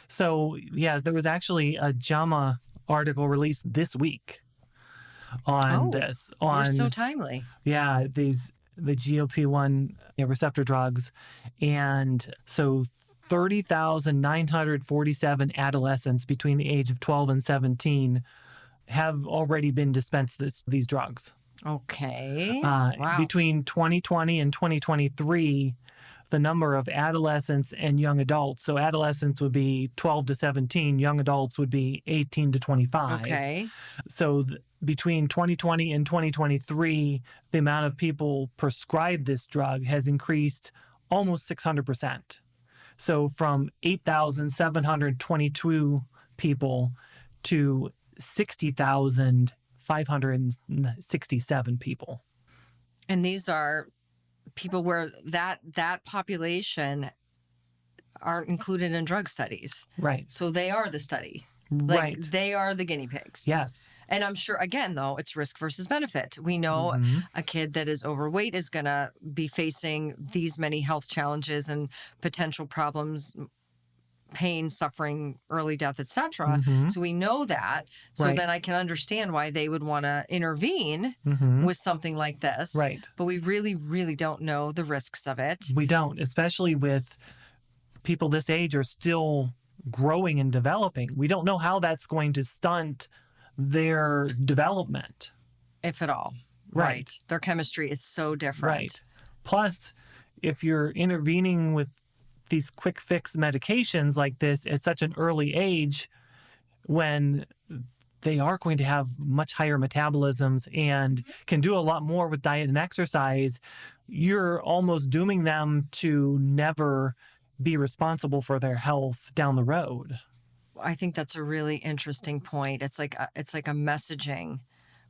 So there was actually a JAMA article released this week on this. We're so timely. Yeah, the GLP-1 receptor drugs, and so 30,947 adolescents between the age of 12 and 17 have already been dispensed these drugs. Okay. Wow. Between 2020 and 2023, the number of adolescents and young adults, so adolescents would be 12 to 17, young adults would be 18 to 25. Okay. So between 2020 and 2023, the amount of people prescribed this drug has increased almost 600%. So from 8,722 people to 60,567 people. And these are people where that population aren't included in drug studies. Right. So they are the study. Right. They are the guinea pigs. Yes. And I'm sure, again, though, it's risk versus benefit. We know a kid that is overweight is going to be facing these many health challenges and potential problems, pain, suffering, early death, etc. So we know that. So then I can understand why they would want to intervene with something like this. Right. But we really, really don't know the risks of it. We don't, especially with people this age are still growing and developing. We don't know how that's going to stunt their development. If at all. Right. Their chemistry is so different. Right. Plus, if you're intervening with these quick fix medications like this at such an early age, when they are going to have much higher metabolisms and can do a lot more with diet and exercise, you're almost dooming them to never be responsible for their health down the road. I think that's a really interesting point. It's like a messaging.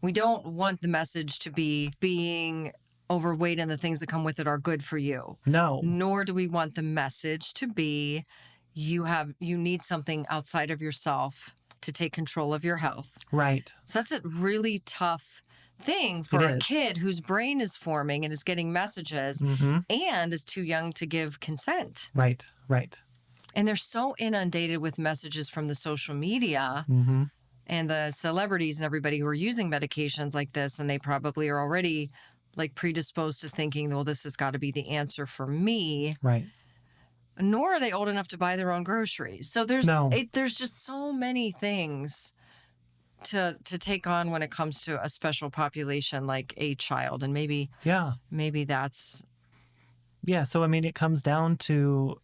We don't want the message to be being overweight and the things that come with it are good for you. No. Nor do we want the message to be you need something outside of yourself to take control of your health. Right. So that's a really tough thing for a kid whose brain is forming and is getting messages and is too young to give consent. Right. And they're so inundated with messages from the social media and the celebrities and everybody who are using medications like this, and they probably are already like predisposed to thinking, well, this has got to be the answer for me. Right. Nor are they old enough to buy their own groceries. So there's just so many things to take on when it comes to a special population like a child. And maybe that's... Yeah, so I mean, it comes down to,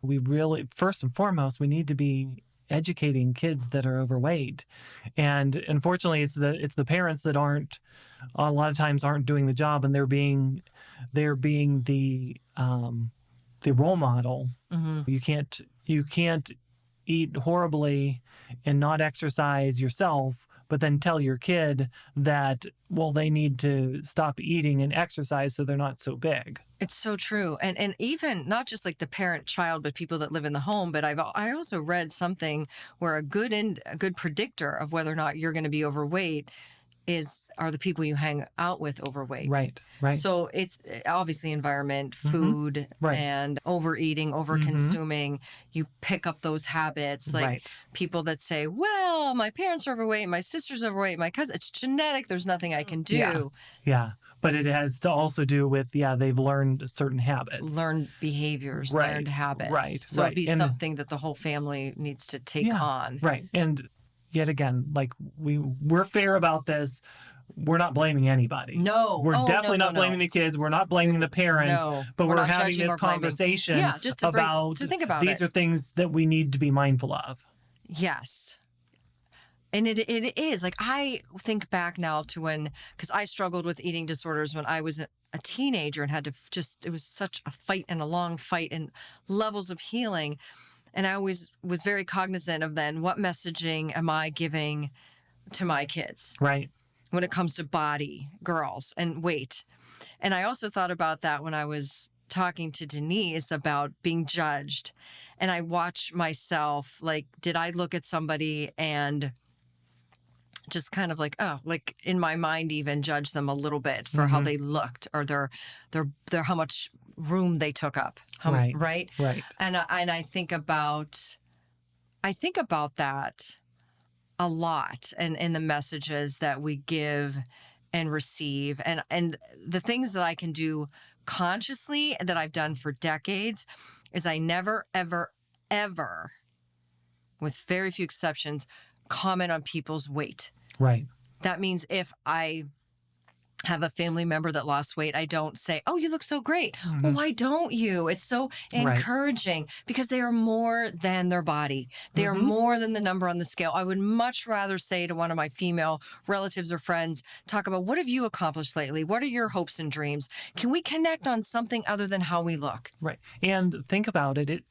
we really, first and foremost, we need to be educating kids that are overweight. And unfortunately, it's the parents that a lot of times aren't doing the job, and they're being the role model. You can't eat horribly and not exercise yourself, but then tell your kid that, well, they need to stop eating and exercise so they're not so big. It's so true. And even not just like the parent child, but people that live in the home. But I also read something where a good predictor of whether or not you're going to be overweight are the people you hang out with overweight. Right. So it's obviously environment, food, and overeating, over-consuming. You pick up those habits. Like people that say, well, my parents are overweight, my sister's overweight, my cousin, it's genetic, there's nothing I can do. Yeah. But it has to also do with, they've learned certain habits. Learned behaviors, learned habits. Right. So it'd be something that the whole family needs to take on. Right. And yet again, like we're fair about this. We're not blaming anybody. No. We're definitely not blaming the kids. We're not blaming the parents. But we're having this conversation to think about these are things that we need to be mindful of. Yes. And it is. Like, I think back now to because I struggled with eating disorders when I was a teenager and had to it was such a fight and a long fight and levels of healing. And I always was very cognizant of then, what messaging am I giving to my kids? Right. When it comes to body, girls, and weight. And I also thought about that when I was talking to Denise about being judged. And I watch myself, like, did I look at somebody and just kind of like, in my mind even judge them a little bit for how they looked or their how much room they took up. Right. And I think about that a lot, and in the messages that we give and receive, and the things that I can do consciously that I've done for decades is I never, ever, ever, with very few exceptions, comment on people's weight. Right. That means if I have a family member that lost weight, I don't say, oh, you look so great. Well, why don't you? It's so encouraging because they are more than their body. They are more than the number on the scale. I would much rather say to one of my female relatives or friends, talk about, what have you accomplished lately? What are your hopes and dreams? Can we connect on something other than how we look? Right. And think about it.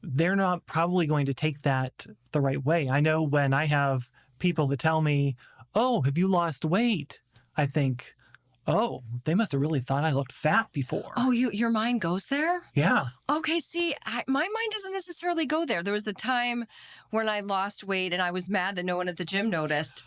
They're not probably going to take that the right way. I know when I have people that tell me, oh, have you lost weight? I think, oh, they must have really thought I looked fat before. Oh, your mind goes there? Yeah. Okay, see, my mind doesn't necessarily go there. There was a time when I lost weight and I was mad that no one at the gym noticed.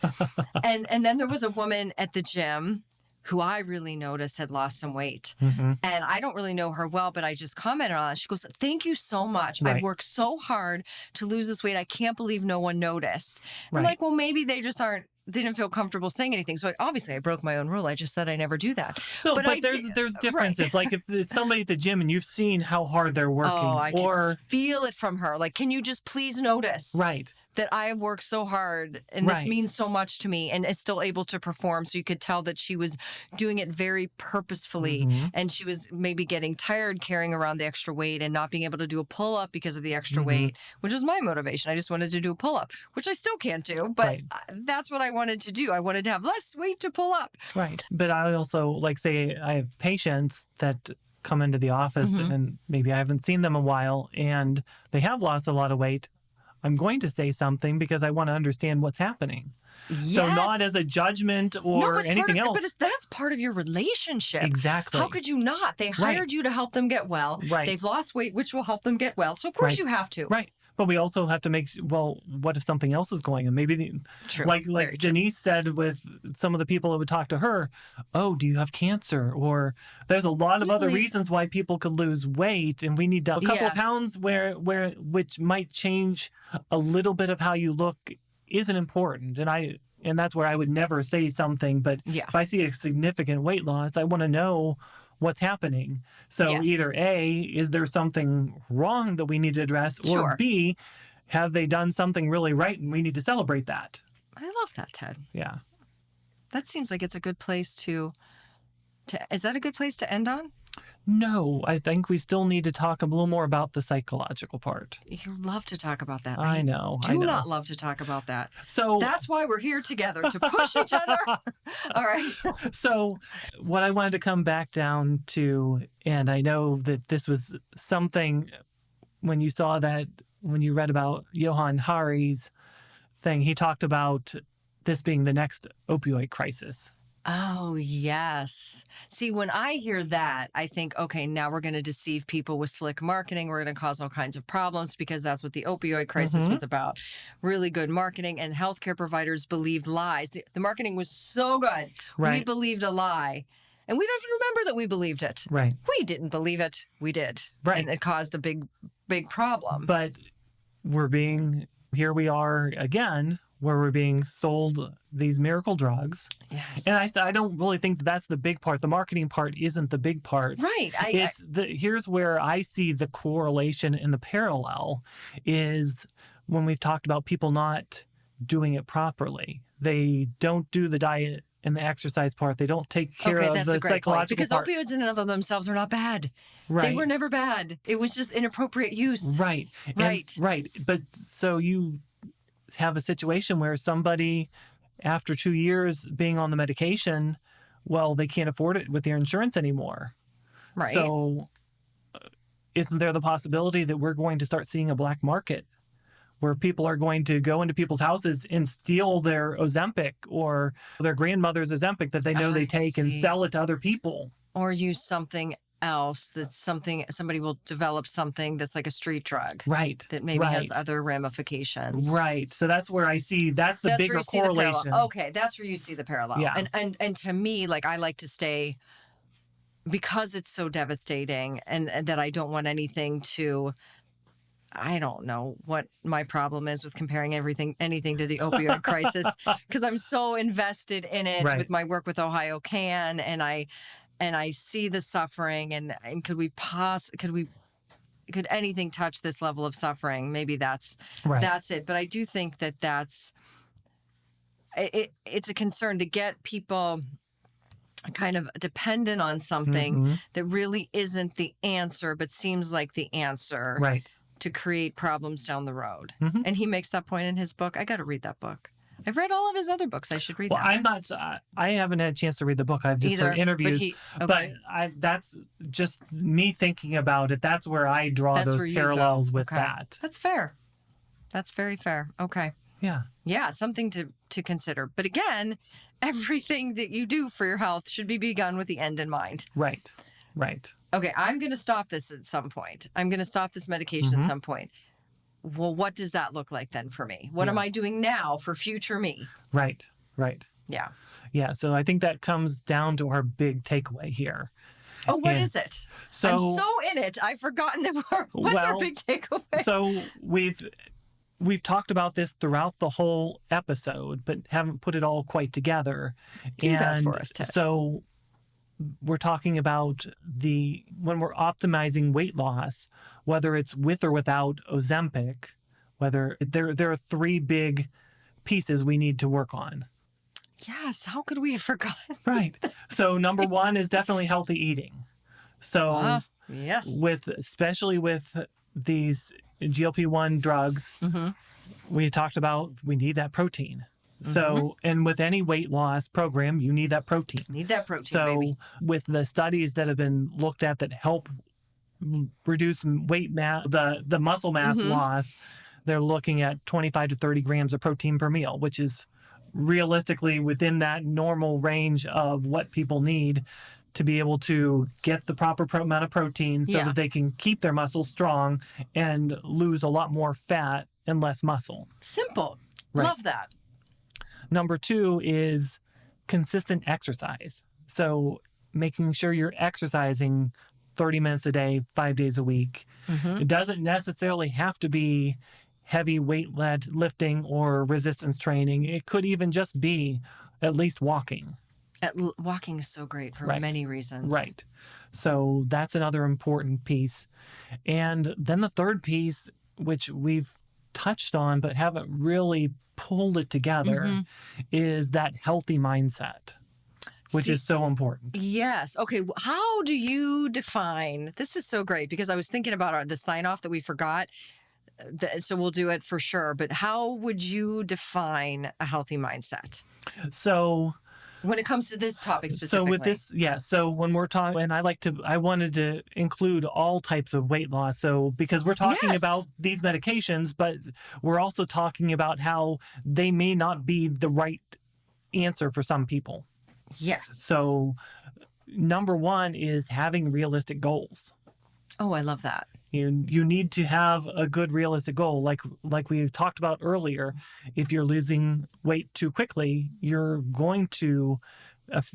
and then there was a woman at the gym who I really noticed had lost some weight. And I don't really know her well, but I just commented on it. She goes, thank you so much. I've worked so hard to lose this weight. I can't believe no one noticed. I'm like, well, maybe they just didn't feel comfortable saying anything. So obviously I broke my own rule. I just said I never do that. No, but there's differences. Like if it's somebody at the gym and you've seen how hard they're working. Oh, I can feel it from her. Like, can you just please notice? Right. That I have worked so hard and this means so much to me, and is still able to perform. So you could tell that she was doing it very purposefully, and she was maybe getting tired carrying around the extra weight and not being able to do a pull-up because of the extra weight, which was my motivation. I just wanted to do a pull-up, which I still can't do, but that's what I wanted to do. I wanted to have less weight to pull up. Right. But I also, like, say I have patients that come into the office and maybe I haven't seen them a while and they have lost a lot of weight. I'm going to say something because I want to understand what's happening. Yes. So not as a judgment or anything else. But that's part of your relationship. Exactly. How could you not? They hired you to help them get well. Right. They've lost weight, which will help them get well. So of course you have to. Right. But we also have to make, well, what if something else is going on? Maybe, like Denise said with some of the people that would talk to her, oh, do you have cancer? Or there's a lot of other reasons why people could lose weight, and we need a couple of pounds which might change a little bit of how you look isn't important. And that's where I would never say something. But if I see a significant weight loss, I want to know what's happening. So either A, is there something wrong that we need to address? Or B, have they done something really right and we need to celebrate that? I love that, Ted. Yeah. That seems like it's a good place to is that a good place to end on? No, I think we still need to talk a little more about the psychological part. You love to talk about that. I know. Do not love to talk about that. So that's why we're here together, to push each other. All right. So what I wanted to come back down to, and I know that this was something when you read about Johan Hari's thing, he talked about this being the next opioid crisis. Oh, yes. See, when I hear that, I think, okay, now we're going to deceive people with slick marketing. We're going to cause all kinds of problems because that's what the opioid crisis was about. Really good marketing, and healthcare providers believed lies. The marketing was so good. Right. We believed a lie. And we don't even remember that we believed it. Right. We didn't believe it. We did. Right. And it caused a big, big problem. But here we are again, where we're being sold these miracle drugs. Yes. And I don't really think that's the big part. The marketing part isn't the big part. Right. Here's where I see the correlation and the parallel is when we've talked about people not doing it properly. They don't do the diet and the exercise part. They don't take care of the psychological part. Because opioids in and of themselves are not bad. Right. They were never bad. It was just inappropriate use. Right. Right. But so you have a situation where somebody, after 2 years being on the medication, well, they can't afford it with their insurance anymore. Right. So isn't there the possibility that we're going to start seeing a black market where people are going to go into people's houses and steal their Ozempic or their grandmother's Ozempic that they know they take and sell it to other people? Or use something else somebody will develop something that's like a street drug, right, that maybe has other ramifications, right? So that's where I see that's the bigger correlation. Okay, that's where you see the parallel. Yeah. And to me, like, I like to stay, because it's so devastating, and that I don't want anything to, I don't know what my problem is with comparing anything to the opioid crisis, because I'm so invested in it with my work with Ohio Can, and I see the suffering, and could anything touch this level of suffering? Maybe that's it. But I do think it's a concern to get people kind of dependent on something that really isn't the answer, but seems like the answer to create problems down the road. And he makes that point in his book. I got to read that book. I've read all of his other books. I should read that. I haven't had a chance to read the book. I've just heard interviews. But that's just me thinking about it. That's where I draw those parallels with that. That's fair. That's very fair. Okay. Yeah. Yeah, something to consider. But again, everything that you do for your health should be begun with the end in mind. Right. Okay, I'm going to stop this at some point. I'm going to stop this medication at some point. Well, what does that look like then for me? What am I doing now for future me? Right. Yeah. Yeah, so I think that comes down to our big takeaway here. Oh, what is it? So, I'm so in it. I've forgotten what's our big takeaway? So we've talked about this throughout the whole episode, but haven't put it all quite together. Do that for us, Ted. So we're talking about when we're optimizing weight loss, whether it's with or without Ozempic, whether there are three big pieces we need to work on. Yes, how could we have forgotten? Right. So number one is definitely healthy eating. So yes, especially with these GLP-1 drugs, we talked about we need that protein. So, and with any weight loss program, you need that protein. Baby. With the studies that have been looked at that help reduce weight mass, the muscle mass loss, they're looking at 25 to 30 grams of protein per meal, which is realistically within that normal range of what people need to be able to get the proper amount of protein so that they can keep their muscles strong and lose a lot more fat and less muscle. Simple. Right. Love that. Number 2 is consistent exercise. So making sure you're exercising 30 minutes a day, 5 days a week. It doesn't necessarily have to be heavy weight lifting or resistance training. It could even just be at least walking. Walking is so great for right. many reasons. Right. So that's another important piece. And then the third piece, which we've touched on but haven't really pulled it together, is that healthy mindset, which is so important. Yes. Okay. How do you define, this is so great because I was thinking about the sign off that we forgot. So we'll do it for sure. But how would you define a healthy mindset? So when it comes to this topic specifically. So with this, so when we're talking, and I wanted to include all types of weight loss. So because we're talking about these medications, but we're also talking about how they may not be the right answer for some people. Yes. So number 1 is having realistic goals. Oh, I love that. You need to have a good realistic goal. Like we talked about earlier, if you're losing weight too quickly, you're going to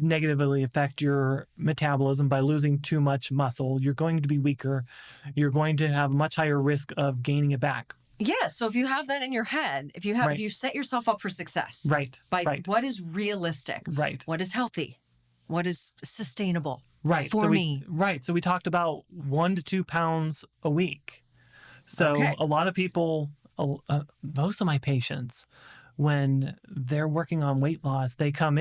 negatively affect your metabolism by losing too much muscle. You're going to be weaker. You're going to have much higher risk of gaining it back. Yes. So if you have that in your head, if you set yourself up for success, what is realistic, what is healthy, what is sustainable. For me. So we talked about 1 to 2 pounds a week. So a lot of people, most of my patients, when they're working on weight loss, they come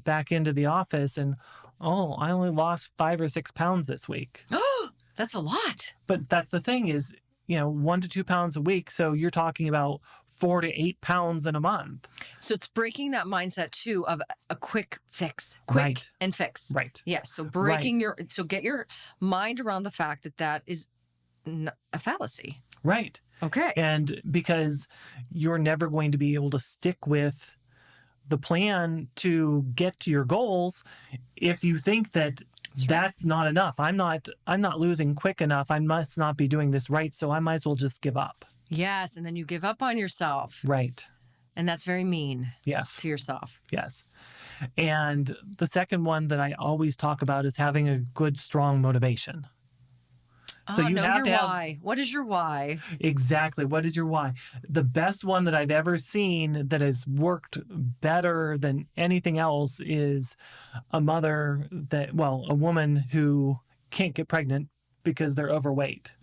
back into the office and, I only lost 5 or 6 pounds this week. That's a lot. But that's the thing is, 1 to 2 pounds a week. So you're talking about 4 to 8 pounds in a month. So it's breaking that mindset too of a quick fix, and fix. Right. Yes. So so get your mind around the fact that is a fallacy. Right. Okay. And because you're never going to be able to stick with the plan to get to your goals if you think that that's not enough. I'm not losing quick enough. I must not be doing this right. So I might as well just give up. Yes. And then you give up on yourself. Right. And that's very mean. Yes. To yourself. Yes. And the second one that I always talk about is having a good, strong motivation. So you have your why. What is your why? Exactly. What is your why? The best one that I've ever seen that has worked better than anything else is a woman who can't get pregnant because they're overweight.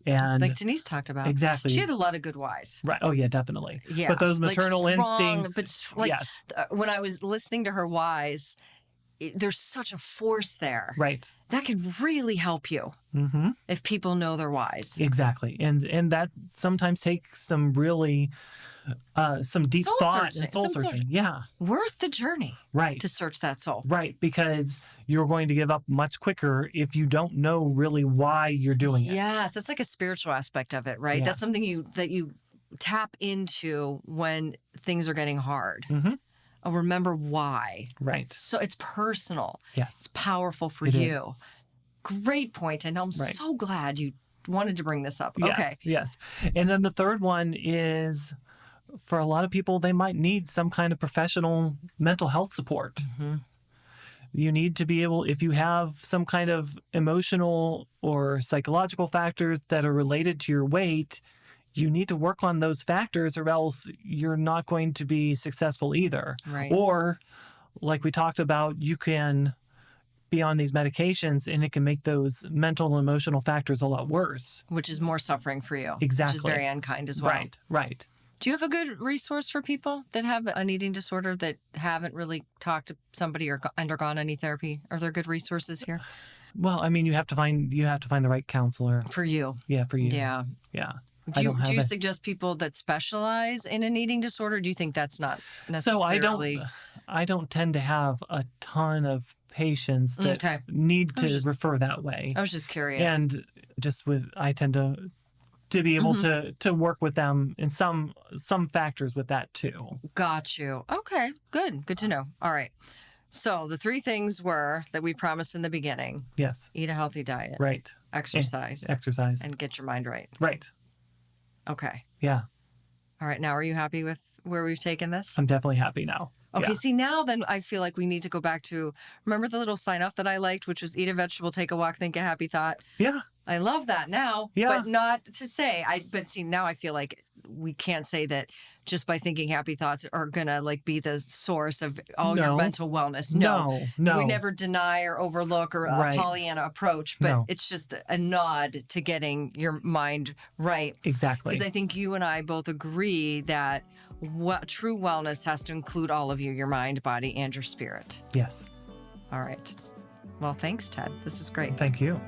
And like Denise talked about. Exactly. She had a lot of good whys. Right. Oh, yeah, definitely. Yeah. But those maternal strong, instincts. Yes. When I was listening to her whys, there's such a force there. Right. That could really help you if people know their whys. Exactly. And that sometimes takes some really, some deep thought and soul searching. Yeah. Worth the journey. Right. To search that soul. Right. Because you're going to give up much quicker if you don't know really why you're doing it. Yes. That's like a spiritual aspect of it, right? Yeah. That's something that you tap into when things are getting hard. Remember why. Right. So it's personal. Yes. It's powerful for you. Great point. And I'm so glad you wanted to bring this up. Yes, okay. Yes. And then the third one is for a lot of people, they might need some kind of professional mental health support. You need to be able, if you have some kind of emotional or psychological factors that are related to your weight, you need to work on those factors or else you're not going to be successful either. Right. Or like we talked about, you can be on these medications and it can make those mental and emotional factors a lot worse. Which is more suffering for you. Exactly. Which is very unkind as well. Right. Do you have a good resource for people that have an eating disorder that haven't really talked to somebody or undergone any therapy? Are there good resources here? Well, I mean, you have to find the right counselor. For you. Yeah, for you. Yeah. Yeah. Do you suggest people that specialize in an eating disorder? Do you think that's not necessarily? So I don't tend to have a ton of patients that need to refer that way. I was just curious. And I tend to to be able to work with them in some factors with that too. Got you. Okay, good to know. All right. So the 3 things were that we promised in the beginning. Yes. Eat a healthy diet. Right. Exercise. And get your mind right. Right. Okay. Yeah. All right. Now, are you happy with where we've taken this? I'm definitely happy now. Okay. See, now then I feel like we need to go back to, remember the little sign off that I liked, which was eat a vegetable, take a walk, think a happy thought. Yeah. I love that now, but not to say, but see, now I feel like we can't say that just by thinking happy thoughts are going to like be the source of all your mental wellness. No. We never deny or overlook or a Pollyanna approach, but it's just a nod to getting your mind right. Exactly. Because I think you and I both agree that true wellness has to include all of you, your mind, body, and your spirit. Yes. All right. Well, thanks, Ted. This is great. Thank you.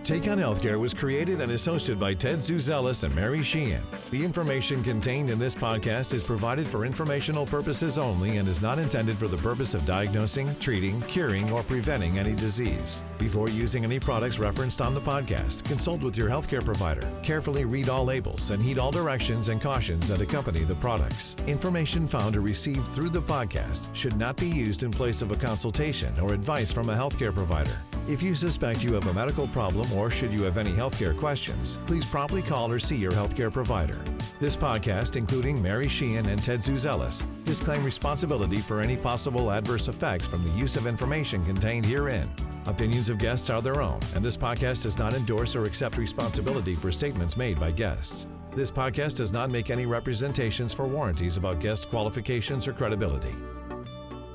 Take on Healthcare was created and is hosted by Ted Zuzelis and Mary Sheehan. The information contained in this podcast is provided for informational purposes only and is not intended for the purpose of diagnosing, treating, curing, or preventing any disease. Before using any products referenced on the podcast, consult with your healthcare provider. Carefully read all labels and heed all directions and cautions that accompany the products. Information found or received through the podcast should not be used in place of a consultation or advice from a healthcare provider. If you suspect you have a medical problem or should you have any healthcare questions, please promptly call or see your healthcare provider. This podcast, including Mary Sheehan and Ted Zuzelis, disclaim responsibility for any possible adverse effects from the use of information contained herein. Opinions of guests are their own, and this podcast does not endorse or accept responsibility for statements made by guests. This podcast does not make any representations for warranties about guest qualifications or credibility.